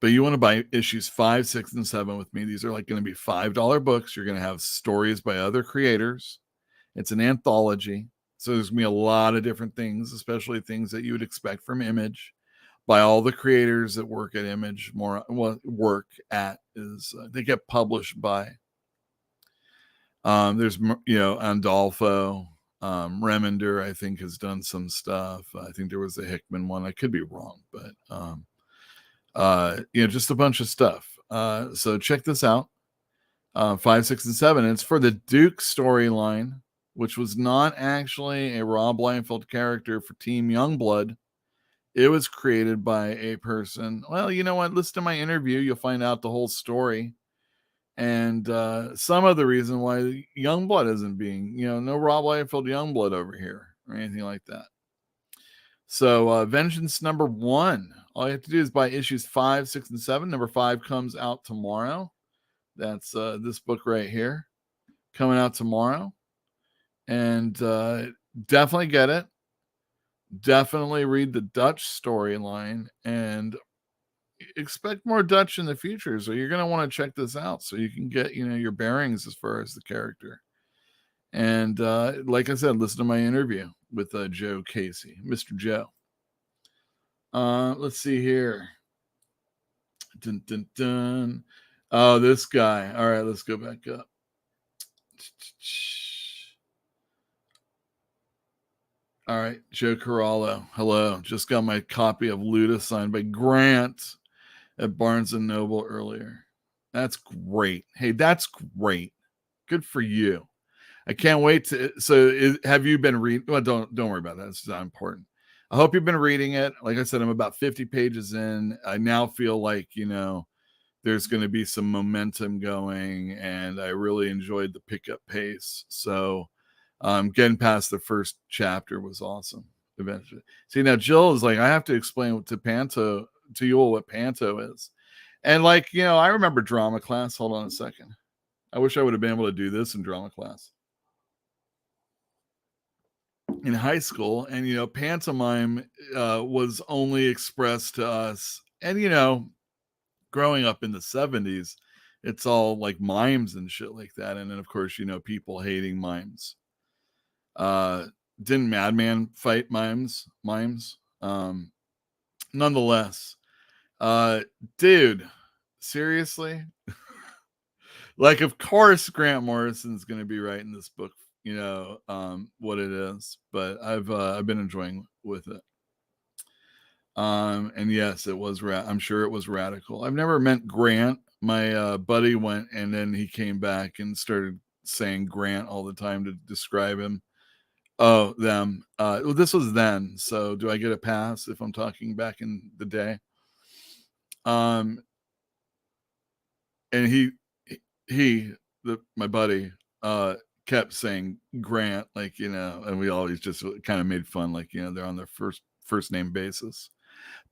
But you want to buy issues 5, 6, and 7 with me. These are like going to be $5 books. You're going to have stories by other creators. It's an anthology. So there's going to be a lot of different things, especially things that you would expect from Image, by all the creators that work at Image. They get published by. There's, Andolfo, Remender, I think, has done some stuff. I think there was a Hickman one. I could be wrong, but just a bunch of stuff. So check this out. 5, 6, and 7. It's for the Duke storyline, which was not actually a Rob Liefeld character for Team Youngblood. It was created by a person. Well, you know what? Listen to my interview. You'll find out the whole story. And some of the reason why Youngblood isn't being, no Rob Liefeld Youngblood over here or anything like that. So Vengeance #1. All you have to do is buy issues 5, 6, and 7. Number 5 comes out tomorrow. That's this book right here, coming out tomorrow. And definitely get it. Definitely read the Dutch storyline and expect more Dutch in the future. So you're going to want to check this out so you can get, your bearings as far as the character. And like I said, listen to my interview with Joe Casey, Mr. Joe. Let's see here. Dun, dun, dun. Oh, this guy. All right, let's go back up. All right, Joe Corallo. Hello. Just got my copy of Luda signed by Grant at Barnes & Noble earlier. That's great. Hey, that's great. Good for you. I can't wait to. So, have you been reading? Well, don't worry about that. It's not important. I hope you've been reading it. Like I said, I'm about 50 pages in. I now feel like there's going to be some momentum going, and I really enjoyed the pickup pace. So, getting past the first chapter was awesome. Eventually, see now, Jill is like, I have to explain to you all what Panto is, and I remember drama class. Hold on a second. I wish I would have been able to do this in drama class in high school. And, pantomime was only expressed to us. And, growing up in the 70s, it's all like mimes and shit like that. And then, of course, people hating mimes. Didn't Madman fight mimes? Nonetheless, dude, seriously? Like, of course, Grant Morrison's going to be writing this book, what it is, but I've been enjoying with it. And yes, it was, I'm sure it was radical. I've never met Grant. My buddy went, and then he came back and started saying Grant all the time to describe him. Oh, them. Well, this was then. So do I get a pass if I'm talking back in the day? And my buddy, kept saying Grant, like, and we always just kind of made fun, like, they're on their first name basis.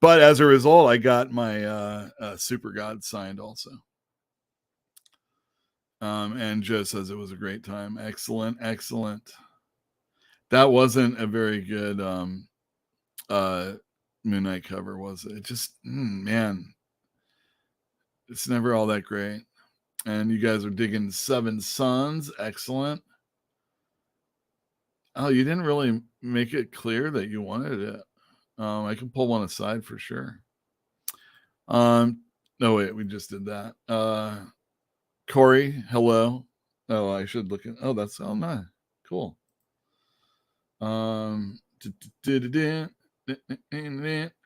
But as a result, I got my Super God signed also. And Joe says it was a great time. Excellent. That wasn't a very good Moon Knight cover, was it? It just, man, it's never all that great. And you guys are digging Seven Sons. Excellent. Oh, you didn't really make it clear that you wanted it. I can pull one aside for sure. No, wait, we just did that. Corey, hello. Oh, I should look at. Oh, that's nice. Cool. All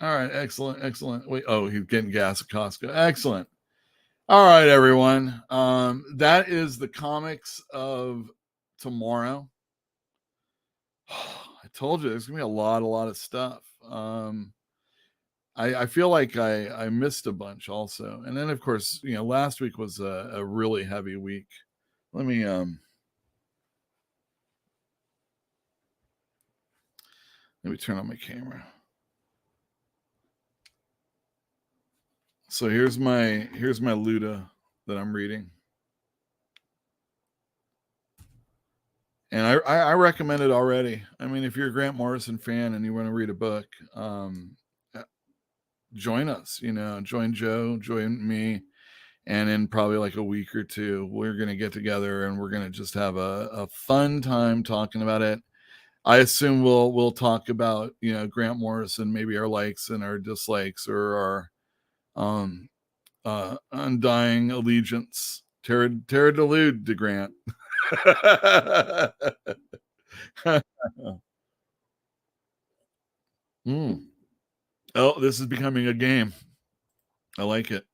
right, excellent. Wait, he's getting gas at Costco. Excellent. All right, everyone. That is the comics of tomorrow. I told you there's gonna be a lot of stuff. I feel like I missed a bunch also, and then of course last week was a really heavy week. Let me turn on my camera. So here's my Luda that I'm reading. And I recommend it already. I mean, if you're a Grant Morrison fan and you want to read a book, join us, join Joe, join me. And in probably like a week or two, we're going to get together and we're going to just have a fun time talking about it. I assume we'll talk about, Grant Morrison, maybe our likes and our dislikes or our undying allegiance. Terra delude to Grant. Oh, this is becoming a game. I like it.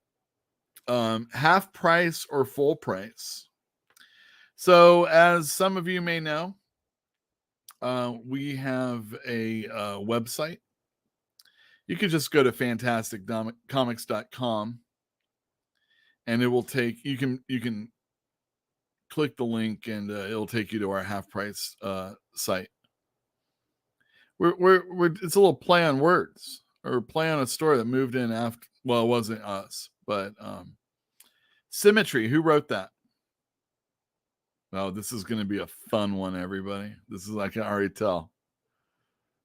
Half price or full price. So as some of you may know, we have a website. You can just go to fantasticcomics.com and it will take, you can click the link and it'll take you to our half price site. We're it's a little play on words or play on a story that moved in after. Well, it wasn't us, but Symmetry. Who wrote that? Oh, this is going to be a fun one, everybody. This is, I can already tell.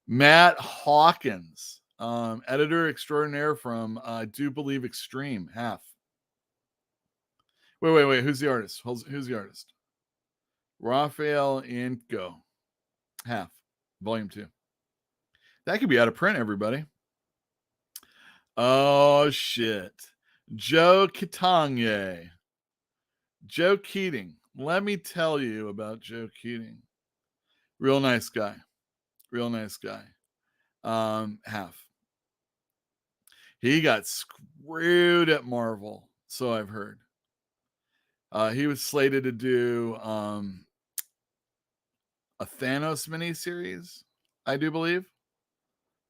Matt Hawkins, editor extraordinaire from I do believe Extreme. Half. Wait. Who's the artist? Who's the artist? Raphael Inco. Half. Volume 2. That could be out of print, everybody. Oh, shit. Joe Kitanye. Joe Keating. Let me tell you about Joe Keating. Real nice guy. Half. He got screwed at Marvel, so I've heard. He was slated to do a Thanos miniseries, I do believe.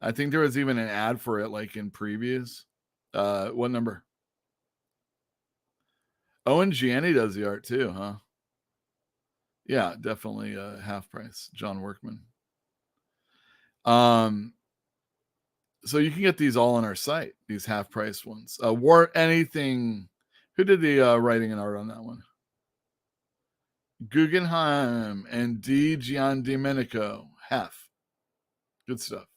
I think there was even an ad for it, like in previews. What number? Owen Gianni does the art too, huh? Yeah, definitely half price. John Workman. So you can get these all on our site, these half price ones. Anything. Who did the writing and art on that one? Guggenheim and D. Giandomenico. Half. Good stuff.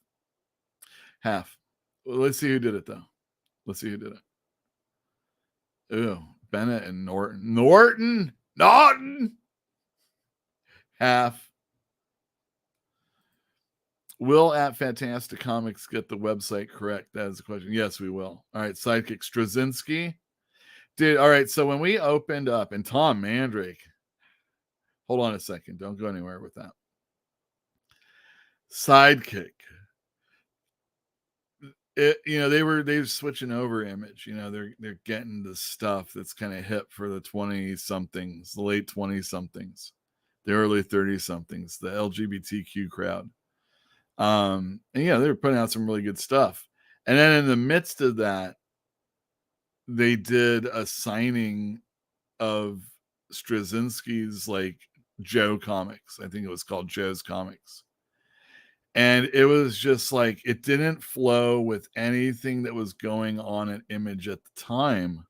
Half. Well, let's see who did it, though. Ooh, Bennett and Norton. Half. Will at Fantastic Comics get the website correct? That is the question. Yes, we will. All right, Sidekick Straczynski. Dude, all right, so when we opened up, and Tom Mandrake, hold on a second. Don't go anywhere with that. Sidekick. They were switching over Image. They're getting the stuff that's kind of hip for the 20-somethings, the late 20-somethings, the early 30-somethings, the LGBTQ crowd. And they were putting out some really good stuff. And then in the midst of that, they did a signing of Straczynski's like Joe Comics. I think it was called Joe's Comics. And it was just like, it didn't flow with anything that was going on at Image at the time.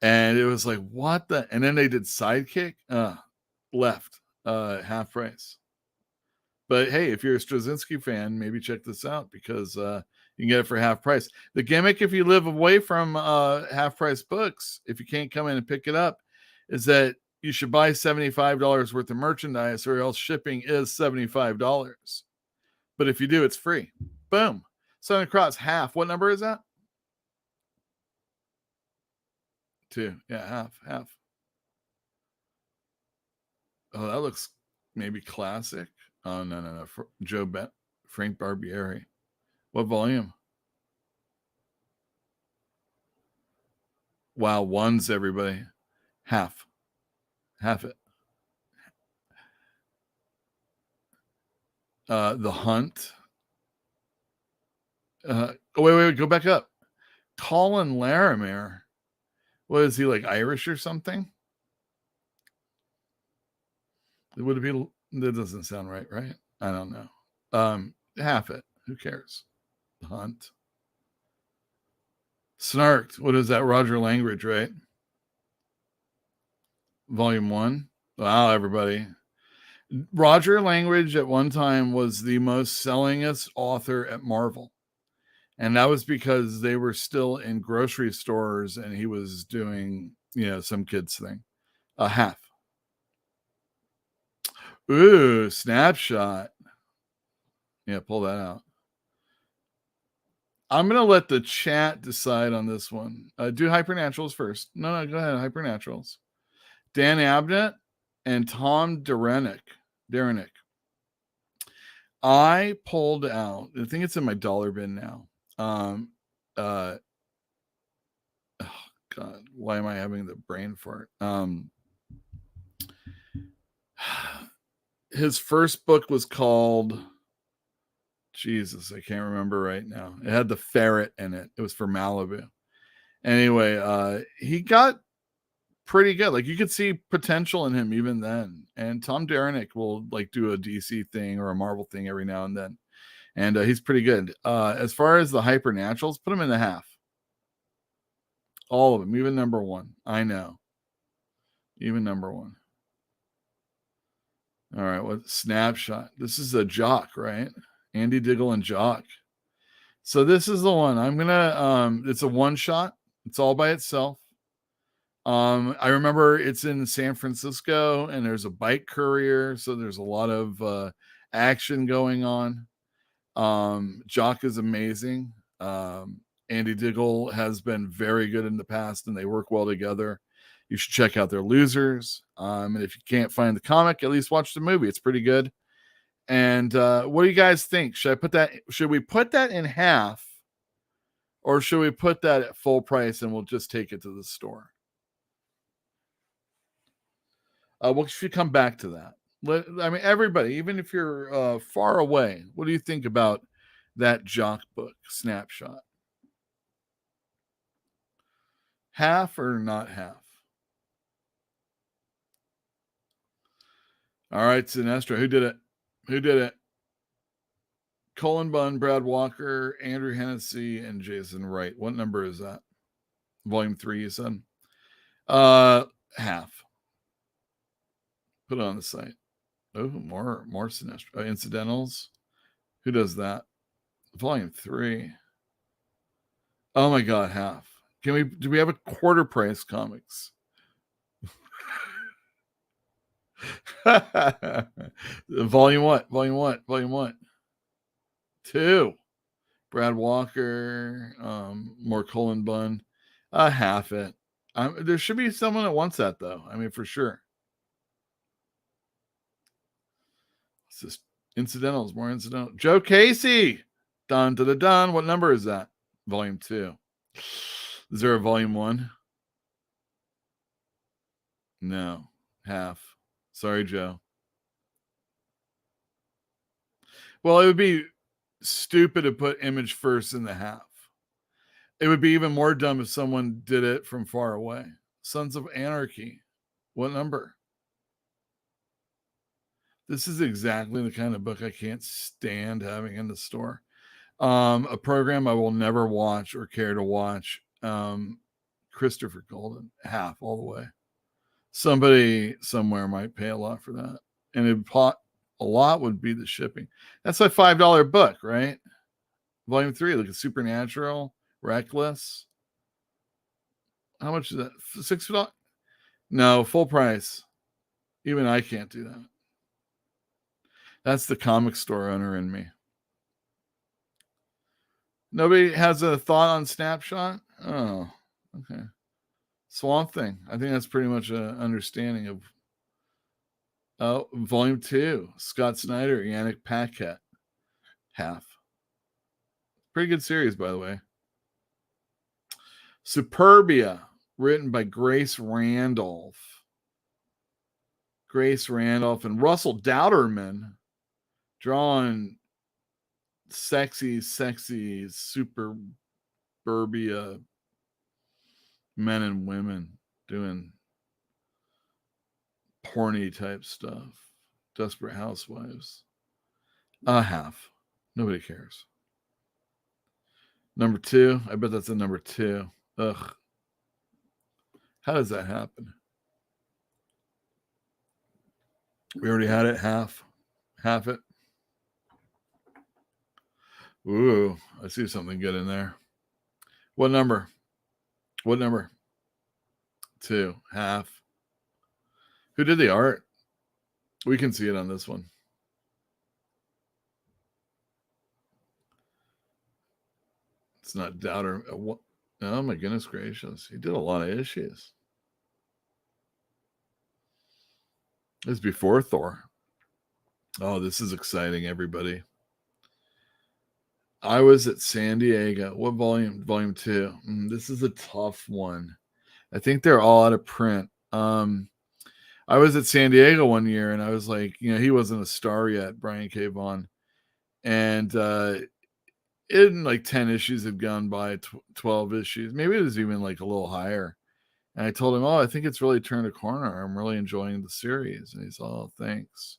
And it was like, what the? And then they did Sidekick, left, half price. But hey, if you're a Straczynski fan, maybe check this out because you can get it for half price. The gimmick, if you live away from half price books, if you can't come in and pick it up, is that you should buy $75 worth of merchandise or else shipping is $75. But if you do, it's free. Boom. Southern Cross, half. What number is that? 2. Yeah, half. Oh, that looks maybe classic. Oh, no. Frank Barbieri. What volume? Wow, ones, everybody. Half it. The Hunt. Wait, go back up. Colin Larimer. What is he, like Irish or something? Would it be? That doesn't sound right? I don't know. Half it. Who cares? The Hunt. Snarked. What is that? Roger Langridge, right? Volume 1. Wow, everybody. Roger Langridge at one time was the most sellingest author at Marvel. And that was because they were still in grocery stores and he was doing, some kids thing. Half. Ooh, Snapshot. Yeah, pull that out. I'm going to let the chat decide on this one. Do Hypernaturals first. No, go ahead. Hypernaturals. Dan Abnett and Tom Derenick. I pulled out, I think it's in my dollar bin now. Oh God, why am I having the brain fart? His first book was called, Jesus, I can't remember right now. It had the ferret in it. It was for Malibu. Anyway, he got pretty good. Like, you could see potential in him even then. And Tom Derenick will like do a DC thing or a Marvel thing every now and then. And he's pretty good. As far as the Hypernaturals, put him in the half. All of them, even number 1. I know. Even number 1. All right, what Snapshot? This is a Jock, right? Andy Diggle and Jock. So this is the one. I'm gonna it's a one shot. It's all by itself. I remember it's in San Francisco and there's a bike courier, so there's a lot of action going on. Jock is amazing. Andy Diggle has been very good in the past and they work well together. You should check out their Losers. And if you can't find the comic, at least watch the movie. It's pretty good. And what do you guys think? Should we put that in half, or should we put that at full price and we'll just take it to the store? We should come back to that. I mean, everybody, even if you're far away, what do you think about that Jock book, Snapshot? Half or not half? All right, Sinestro, who did it? Colin Bunn, Brad Walker, Andrew Hennessy, and Jason Wright. What number is that? Volume 3, you said? Half. Put it on the site. Oh, more Sinestro. Incidentals. Who does that? Volume 3. Oh my God, half. Do we have a quarter price comics? Volume what? 2. Brad Walker, more Colin Bunn. Half it. There should be someone that wants that though. I mean, for sure. It's just incidentals, more incidental. Joe Casey. Dun. What number is that? Volume 2. Is there a volume 1? No. Half. Sorry, Joe. Well, it would be stupid to put Image first in the half. It would be even more dumb if someone did it from far away. Sons of Anarchy. What number? This is exactly the kind of book I can't stand having in the store. A program I will never watch or care to watch. Christopher Golden, half all the way. Somebody somewhere might pay a lot for that. And a lot would be the shipping. That's a $5 book, right? Volume 3, look at Supernatural, Reckless. How much is that? $6? No, full price. Even I can't do that. That's the comic store owner in me. Nobody has a thought on Snapshot? Oh, okay. Swamp Thing. I think that's pretty much an understanding of Volume 2. Scott Snyder, Yannick Paquette. Half. Pretty good series, by the way. Superbia, written by Grace Randolph. Grace Randolph and Russell Dowderman, drawing sexy Superbia men and women doing porny type stuff. Desperate Housewives. Half. Nobody cares. Number 2. I bet that's a number 2. Ugh. How does that happen? We already had it. Half it. Ooh, I see something good in there. What number? 2. Half. Who did the art? We can see it on this one. It's not Doubter. Oh my goodness gracious. He did a lot of issues. This is before Thor. Oh, this is exciting, everybody. I was at San Diego. What volume? Volume 2. This is a tough one. I think they're all out of print. I was at San Diego one year, and I was like, he wasn't a star yet, Brian K. Vaughan. And in like 10 issues had gone by, 12 issues. Maybe it was even like a little higher. And I told him, I think it's really turned a corner. I'm really enjoying the series. And he's, thanks.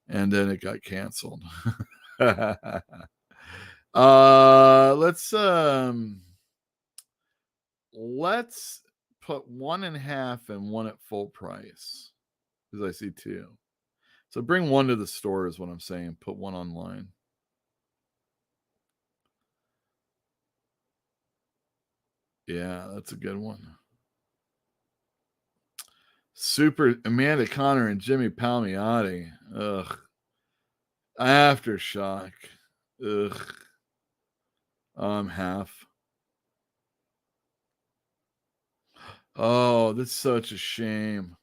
And then it got canceled. Let's put 1 in half and 1 at full price, because I see 2. So bring 1 to the store is what I'm saying. Put 1 online. Yeah, that's a good one. Super Amanda Connor and Jimmy Palmiotti. Ugh. Aftershock. Ugh. Half. Oh, that's such a shame.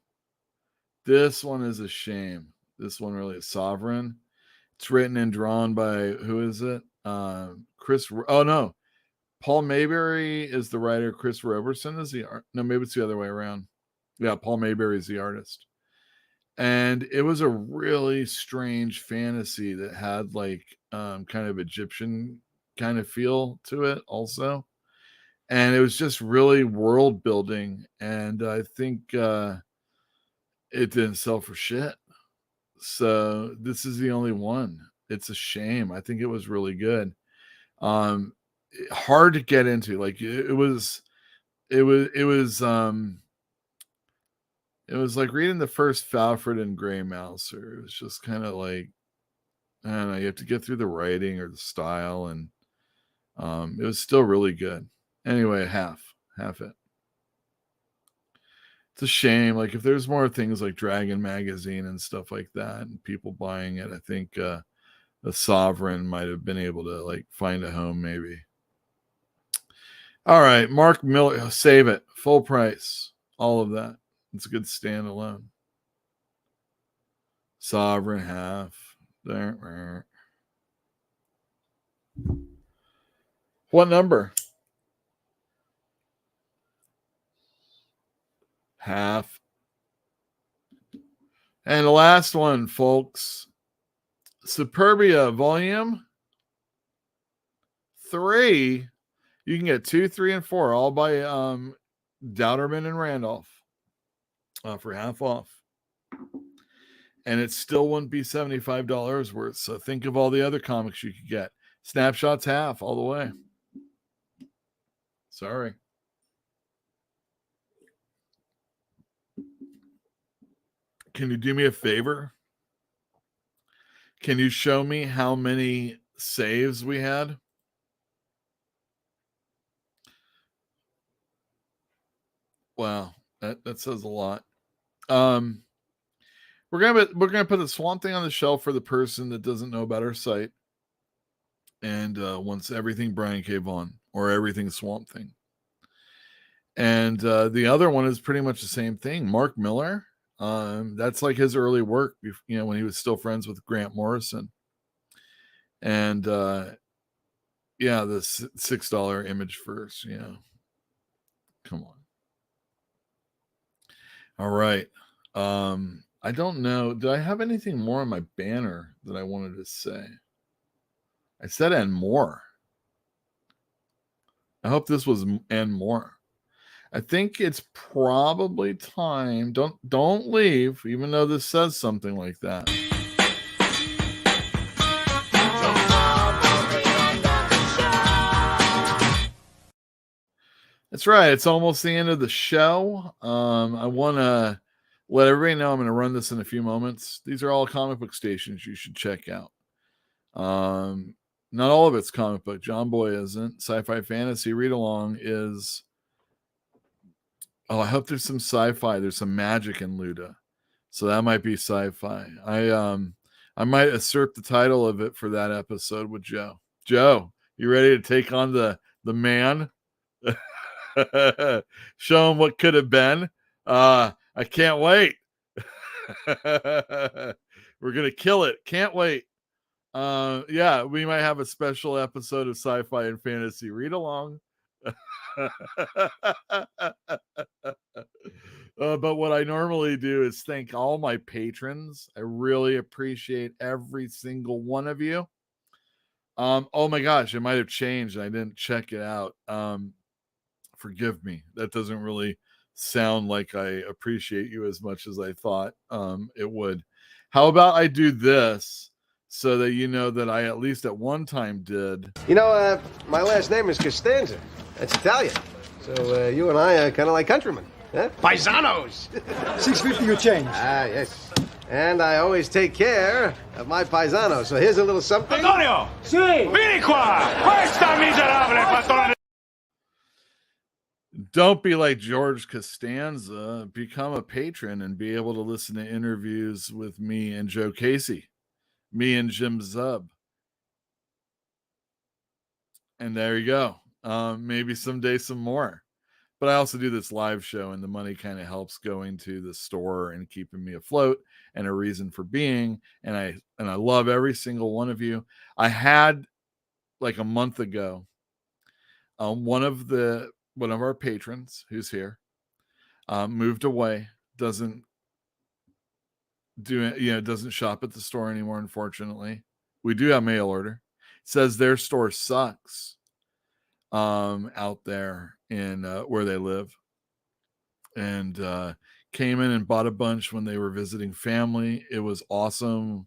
This one is a shame. This one really is. Sovereign. It's written and drawn by, who is it? Chris. Oh, no. Paul Mayberry is the writer. Chris Roberson is the art. No, maybe it's the other way around. Yeah, Paul Mayberry is the artist. And it was a really strange fantasy that had like kind of Egyptian kind of feel to it also. And it was just really world building. And I think it didn't sell for shit. So this is the only one. It's a shame. I think it was really good. Hard to get into. Like it was like reading the first Falfred and Grey Mouser. It was just kind of like, I don't know, you have to get through the writing or the style, and it was still really good. Anyway, half it. It's a shame. Like if there's more things like Dragon Magazine and stuff like that, and people buying it, I think the Sovereign might have been able to like find a home, maybe. All right, Mark Miller, save it, full price, all of that. It's a good standalone. Sovereign half. There. What number? Half. And the last one, folks. Superbia Volume 3. You can get 2, 3, and 4, all by Dowderman and Randolph. For half off. and it still wouldn't be $75 worth. So think of all the other comics you could get. Snapshot's half all the way. Sorry. Can you do me a favor? Can you show me how many saves we had? Wow, that says a lot. We're gonna put the Swamp Thing on the shelf for the person that doesn't know about our site and wants everything Brian K. Vaughan or everything Swamp Thing. And the other one is pretty much the same thing. Mark Miller. That's like his early work, when he was still friends with Grant Morrison. And the $6 image first. Yeah. Come on. All right. I don't know. Did I have anything more on my banner that I wanted to say? I said and more. I hope this was and more. I think it's probably time. Don't leave, even though this says something like that. That's right. It's almost the end of the show. I want to let everybody know I'm going to run this in a few moments. These are all comic book stations you should check out. Not all of it's comic book. John Boy isn't. Sci-Fi Fantasy Read Along is. Oh, I hope there's some sci-fi. There's some magic in Luda, so that might be sci-fi. I might usurp the title of it for that episode with Joe. Joe, you ready to take on the man? Show him what could have been. I can't wait. We're gonna kill it. Can't wait. Yeah, we might have a special episode of Sci-Fi and Fantasy Read Along. But what I normally do is thank all my patrons. I really appreciate every single one of you. Oh my gosh, it might have changed. I didn't check it out. Forgive me. That doesn't really sound like I appreciate you as much as I thought it would. How about I do this so that you know that I at least at one time did. You know, my last name is Costanza. That's Italian. So you and I are kind of like countrymen. Huh? Paisanos! 650 your change. Ah, yes. And I always take care of my paisanos. So here's a little something. Antonio! Si! Vieni qua! Questa miserabile patrone! Don't be like George Costanza. Become a patron and be able to listen to interviews with me and Joe Casey. Me and Jim Zub. And there you go. Maybe someday some more. But I also do this live show, and the money kind of helps going to the store and keeping me afloat and a reason for being. And I love every single one of you. I had like a month ago, one of our patrons who's here moved away, doesn't shop at the store anymore. Unfortunately, we do have mail order. It says their store sucks out there in where they live, and came in and bought a bunch when they were visiting family. It was awesome.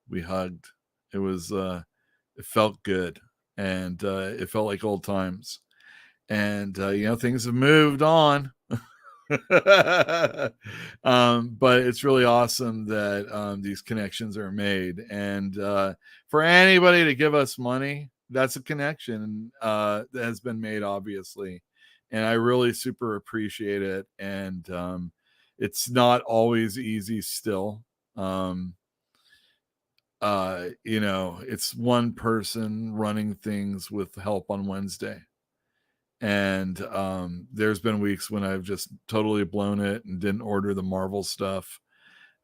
We hugged. It was it felt good, and it felt like old times. And things have moved on. But it's really awesome that these connections are made, and for anybody to give us money, that's a connection that has been made, obviously, and I really super appreciate it. And it's not always easy still. It's one person running things with help on Wednesday. And there's been weeks when I've just totally blown it and didn't order the Marvel stuff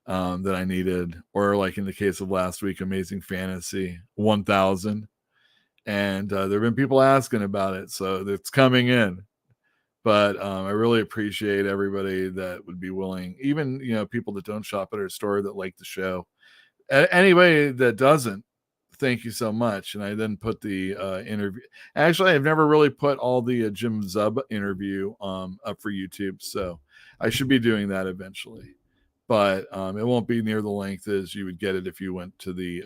that I needed, or like in the case of last week, Amazing Fantasy 1000. And there have been people asking about it, so it's coming in. But I really appreciate everybody that would be willing, even people that don't shop at our store that like the show. Anybody that doesn't, thank you so much. And I then put the interview. Actually, I've never really put all the Jim Zub interview up for YouTube, so I should be doing that eventually. but it won't be near the length as you would get it if you went to the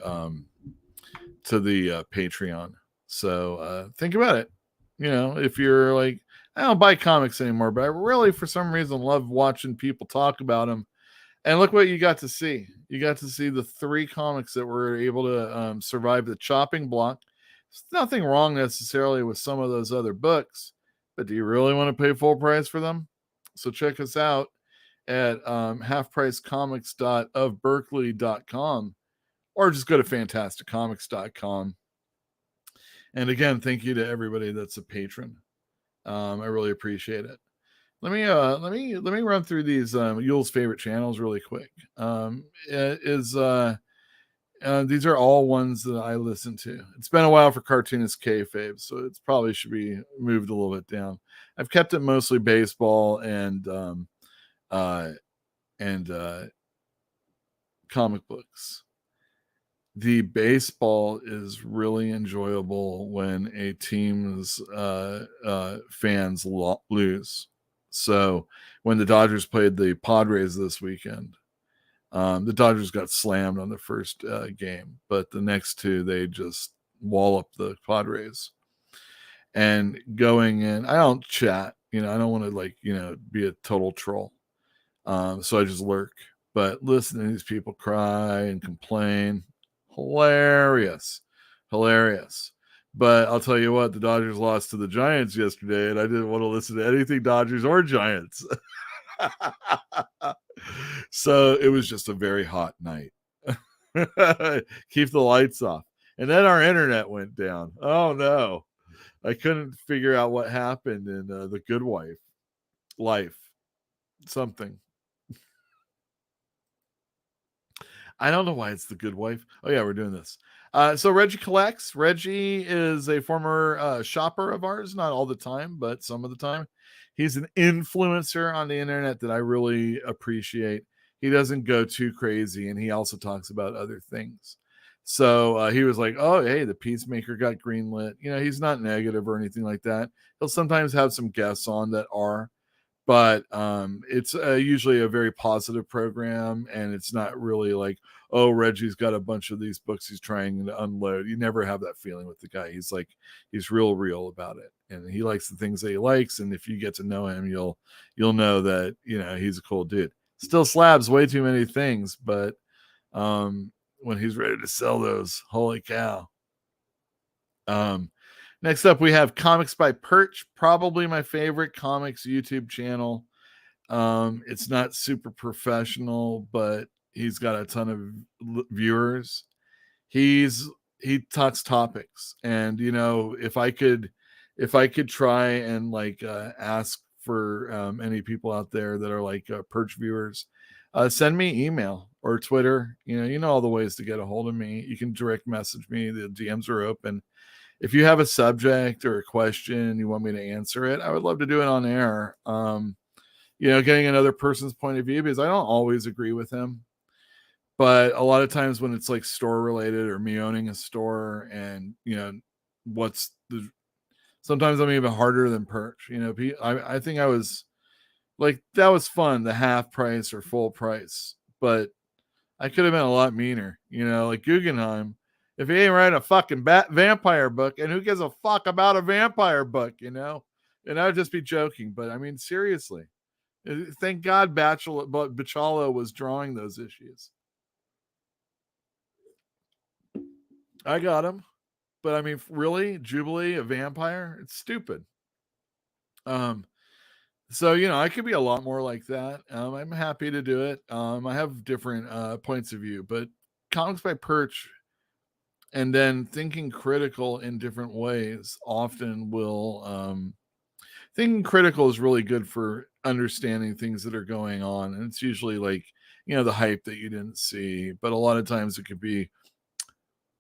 Patreon. So think about it. You know, if you're like, I don't buy comics anymore, but I really, for some reason, love watching people talk about them. And look what you got to see. You got to see the 3 comics that were able to survive the chopping block. There's nothing wrong necessarily with some of those other books, but do you really want to pay full price for them? So check us out at halfpricecomics.ofberkeley.com, or just go to fantasticcomics.com. And again, thank you to everybody that's a patron. I really appreciate it. Let me run through these Yule's favorite channels really quick. These are all ones that I listen to. It's been a while for Cartoonist Kayfabe, so it probably should be moved a little bit down. I've kept it mostly baseball and comic books. The baseball is really enjoyable when a team's fans lose. So when the Dodgers played the Padres this weekend, the Dodgers got slammed on the first game, but the next 2, they just walloped the Padres. And going in, I don't chat, I don't want to be a total troll. So I just lurk, but listening to these people cry and complain, hilarious. But I'll tell you what, the Dodgers lost to the Giants yesterday, and I didn't want to listen to anything Dodgers or Giants. So it was just a very hot night. Keep the lights off. And then our internet went down. Oh no. I couldn't figure out what happened in The Good Wife. Life. Something. I don't know why it's The Good Wife. Oh yeah, we're doing this. So Reggie Collects. Reggie is a former shopper of ours, not all the time, but some of the time. He's an influencer on the internet that I really appreciate. He doesn't go too crazy, and he also talks about other things. So he was like, oh, hey, the Peacemaker got greenlit. He's not negative or anything like that. He'll sometimes have some guests on that are, but it's usually a very positive program, and it's not really like, oh, Reggie's got a bunch of these books he's trying to unload. You never have that feeling with the guy. He's real about it, and he likes the things that he likes. And if you get to know him, you'll know that he's a cool dude. Still slabs way too many things, but when he's ready to sell those, holy cow. Next up, we have Comics by Perch, probably my favorite comics YouTube channel. It's not super professional, but he's got a ton of viewers. He talks topics, and if I could try and ask for any people out there that are Perch viewers, send me email or Twitter. You know all the ways to get a hold of me. You can direct message me. The DMs are open. If you have a subject or a question you want me to answer it, I would love to do it on air. Getting another person's point of view, because I don't always agree with him. But a lot of times when it's store related or me owning a store, and sometimes I'm even harder than Perch. I think I was that was fun, the half price or full price, but I could have been a lot meaner. Like Guggenheim. If he ain't writing a fucking vampire book, and who gives a fuck about a vampire book, And I would just be joking, but I mean, seriously. Thank God Bacalo was drawing those issues. I got him. But I mean, really? Jubilee, a vampire? It's stupid. So, I could be a lot more like that. I'm happy to do it. I have different points of view, but Comics by Perch, and then thinking critical in different ways often will thinking critical is really good for understanding things that are going on, and it's usually the hype that you didn't see, but a lot of times it could be a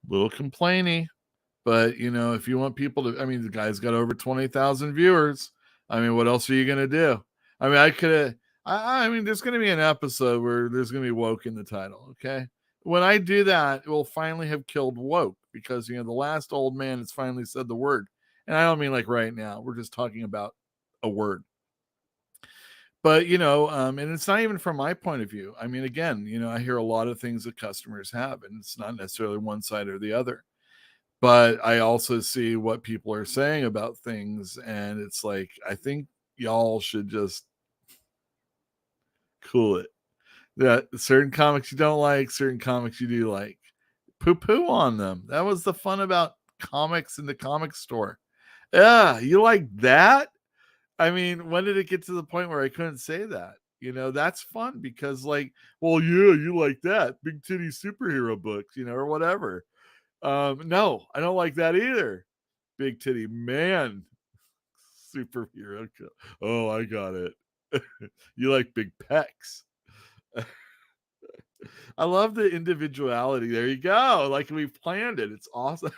little complainy. But if you want people to, the guy's got over 20,000 viewers. What else are you gonna do? There's gonna be an episode where there's gonna be woke in the title. Okay, when I do that, it will finally have killed woke, because the last old man has finally said the word. And I don't mean right now. We're just talking about a word. But, and it's not even from my point of view. I mean, again, I hear a lot of things that customers have, and it's not necessarily one side or the other. But I also see what people are saying about things, and it's like, I think y'all should just cool it. That certain comics you don't like, certain comics you do like. Poo-poo on them. That was the fun about comics in the comic store. Yeah, you like that? I mean, when did it get to the point where I couldn't say that? That's fun because, like, well, yeah, you like that big titty superhero books, or whatever. No, I don't like that either. Big titty man superhero. Oh, I got it. You like big pecs. I love the individuality. There you go. Like we planned it. It's awesome.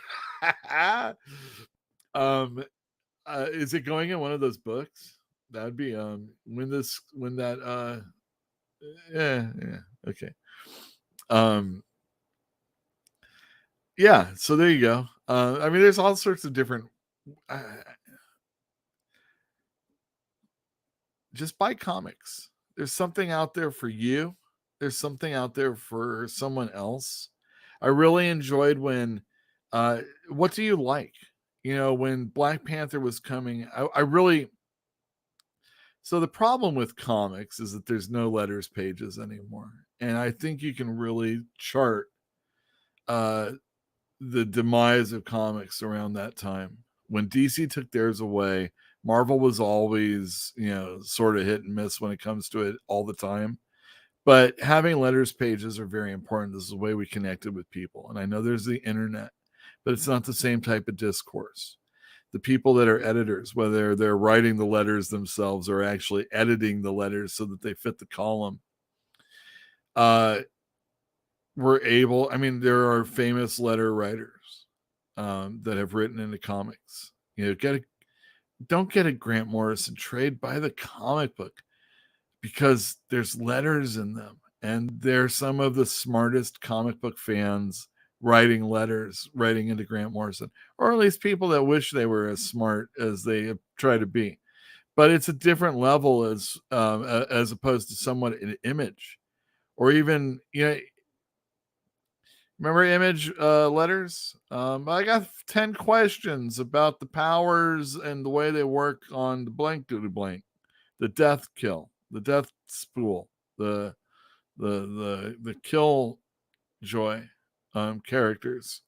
Is it going in one of those books? That'd be okay. Yeah, so there you go. I mean, there's all sorts of different just buy comics. There's something out there for you. There's something out there for someone else. I really enjoyed when what do you like? When Black Panther was coming, I really. So the problem with comics is that there's no letters pages anymore. And I think you can really chart the demise of comics around that time. When DC took theirs away, Marvel was always, sort of hit and miss when it comes to it all the time. But having letters pages are very important. This is the way we connected with people. And I know there's the internet, but it's not the same type of discourse. The people that are editors, whether they're writing the letters themselves or actually editing the letters so that they fit the column, were able, I mean, there are famous letter writers that have written into comics. Don't get a Grant Morrison trade, buy the comic book because there's letters in them. And they're some of the smartest comic book fans writing letters, writing into Grant Morrison, or at least people that wish they were as smart as they try to be. But it's a different level as opposed to somewhat an Image, or even remember Image letters? I got 10 questions about the powers and the way they work on the blank doodle blank, the death kill, the death spool, the kill joy characters.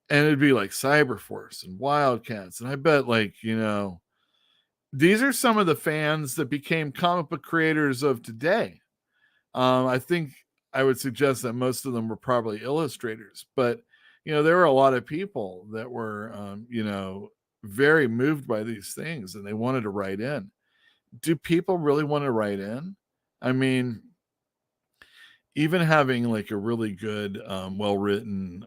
And it'd be like Cyberforce and Wildcats. And I bet, like, these are some of the fans that became comic book creators of today. I think I would suggest that most of them were probably illustrators, but there were a lot of people that were very moved by these things and they wanted to write in. Do people really want to write in? I mean, even having like a really good, well-written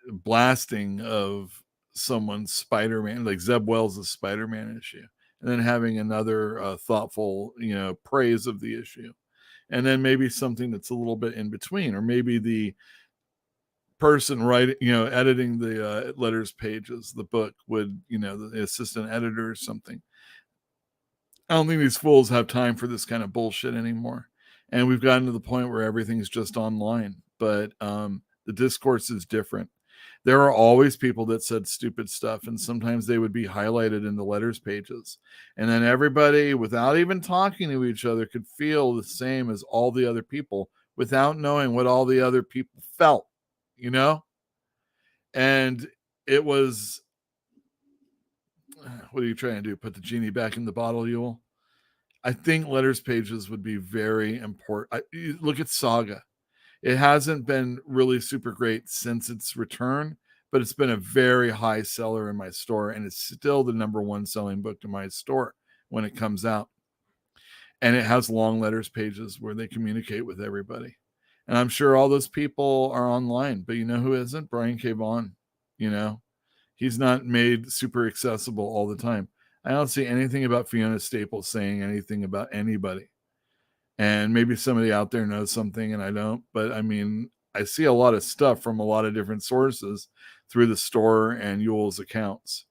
blasting of someone's Spider-Man, like Zeb Wells' Spider-Man issue, and then having another thoughtful, praise of the issue. And then maybe something that's a little bit in between, or maybe the person writing, editing the letters pages, the book would, the assistant editor or something. I don't think these fools have time for this kind of bullshit anymore. And we've gotten to the point where everything's just online, but the discourse is different. There are always people that said stupid stuff, and sometimes they would be highlighted in the letters pages. And then everybody, without even talking to each other, could feel the same as all the other people without knowing what all the other people felt, And it was, what are you trying to do? Put the genie back in the bottle, Yule? I think letters pages would be very important. Look at Saga. It hasn't been really super great since its return, but it's been a very high seller in my store, and it's still the number one selling book in my store when it comes out. And it has long letters pages where they communicate with everybody. And I'm sure all those people are online, but you know who isn't? Brian K. Vaughan. He's not made super accessible all the time. I don't see anything about Fiona Staples saying anything about anybody. And maybe somebody out there knows something and I don't. But I mean, I see a lot of stuff from a lot of different sources through the store and Yule's accounts.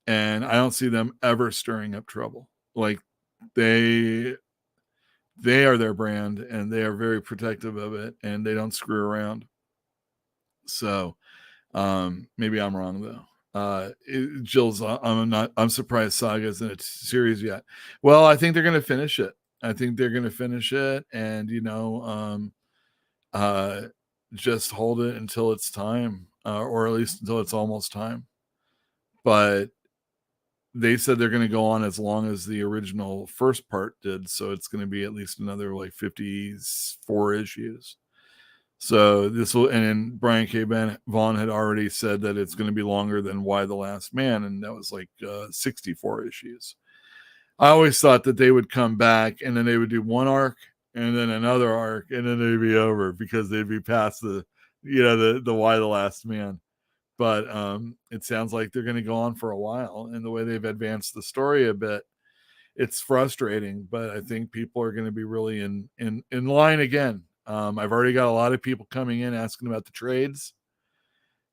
And I don't see them ever stirring up trouble. Like, They are their brand, and they are very protective of it, and they don't screw around. So maybe I'm wrong though. Jill's, I'm surprised Saga's in a series yet. Well, I think they're going to finish it. And just hold it until it's time, or at least until it's almost time. But they said they're going to go on as long as the original first part did, so it's going to be at least another like 54 issues. So this will, and Brian K. Vaughan had already said that it's going to be longer than Y the Last Man, and that was like 64 issues. I always thought that they would come back and then they would do one arc and then another arc and then they'd be over because they'd be past the Y the Last Man. But it sounds like they're going to go on for a while, and the way they've advanced the story a bit, it's frustrating. But I think people are going to be really in line again. I've already got a lot of people coming in asking about the trades.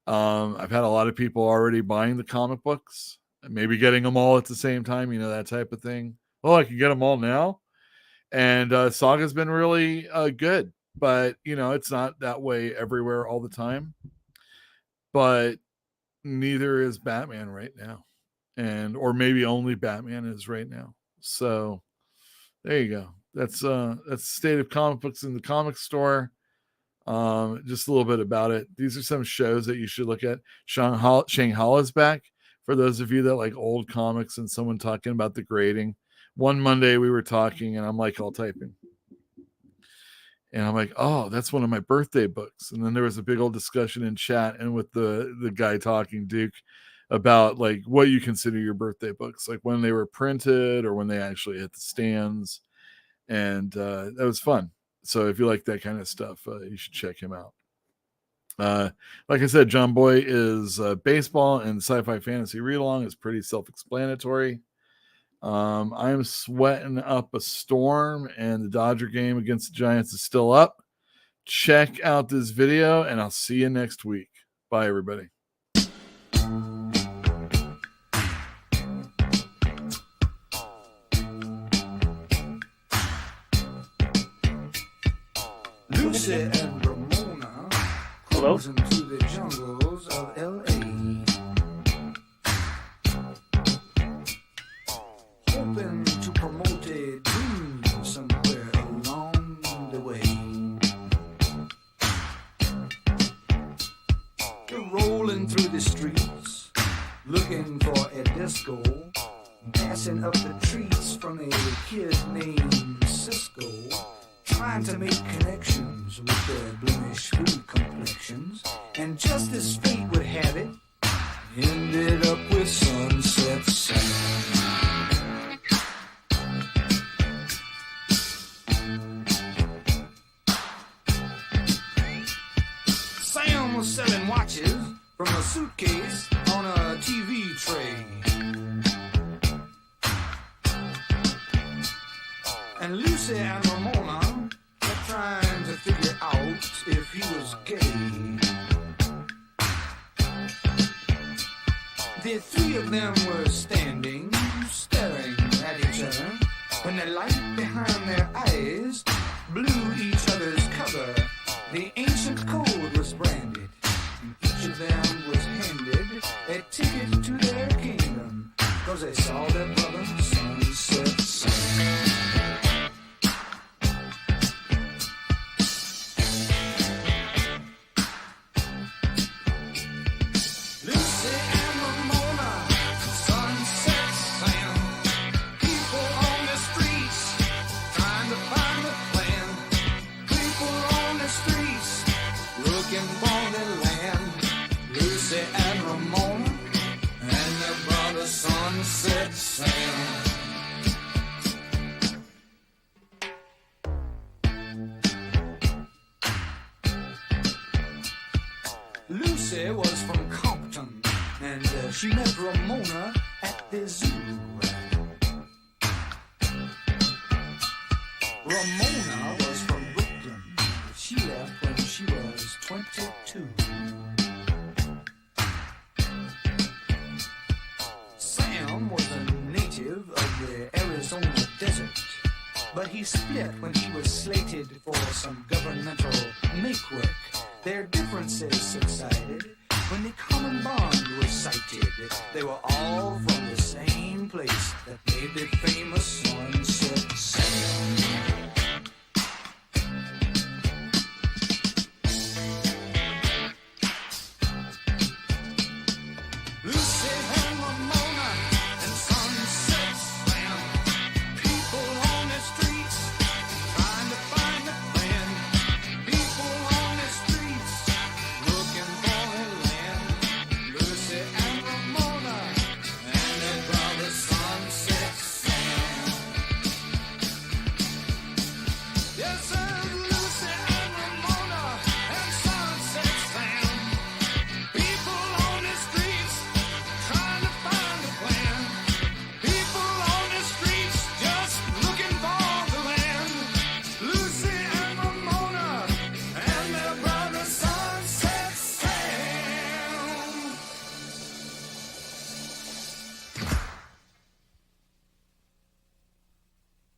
I've had a lot of people already buying the comic books, maybe getting them all at the same time, that type of thing. Oh, I can get them all now. And Saga's been really good, but it's not that way everywhere all the time. But neither is Batman right now, or maybe only Batman is right now. So there you go. That's the state of comic books in the comic store. Just a little bit about it. These are some shows that you should look at. Shang-Chi is back. For those of you that like old comics and someone talking about the grading. One Monday we were talking and I'm like all typing. And I'm like, oh, that's one of my birthday books. And then there was a big old discussion in chat and with the guy talking, Duke, about like what you consider your birthday books, like when they were printed or when they actually hit the stands. And that was fun. So if you like that kind of stuff, you should check him out. Like I said, John Boy is baseball and sci-fi fantasy read-along is pretty self-explanatory. I'm sweating up a storm, and the Dodger game against the Giants is still up. Check out this video, and I'll see you next week. Bye, everybody. Lucy and Ramona cruising through the jungles of L.A. Hoping to promote a dream somewhere along the way. They're rolling through the streets, looking for a disco, passing up the treats from a kid named Cisco, trying to make connections with their blemish food complexions, and just as fate would have it, ended up with Sunset Sam. Sam was selling watches from a suitcase on a TV tray. And Lucy and Ramona kept trying to figure out if he was gay. The three of them were standing, staring at each other, when the light behind their eyes blew each other's cover. The ancient code was branded, and each of them was handed a ticket to their kingdom, 'cause they saw their brother Sunset Sam. Lucy was from Compton, and she met Ramona at the zoo. Ramona was from Brooklyn. She left when she was 22. Sam was a native of the Arizona desert. but he split when he was slated for some governmental make-work. Their differences subsided when the common bond was sighted. They were all from the same place that made the famous Sunset Sound. Lucy and Ramona and Sunset Slam. People on the streets trying to find a friend. People on the streets looking for a land. Lucy and Ramona and their brother Sunset Sam. Yes,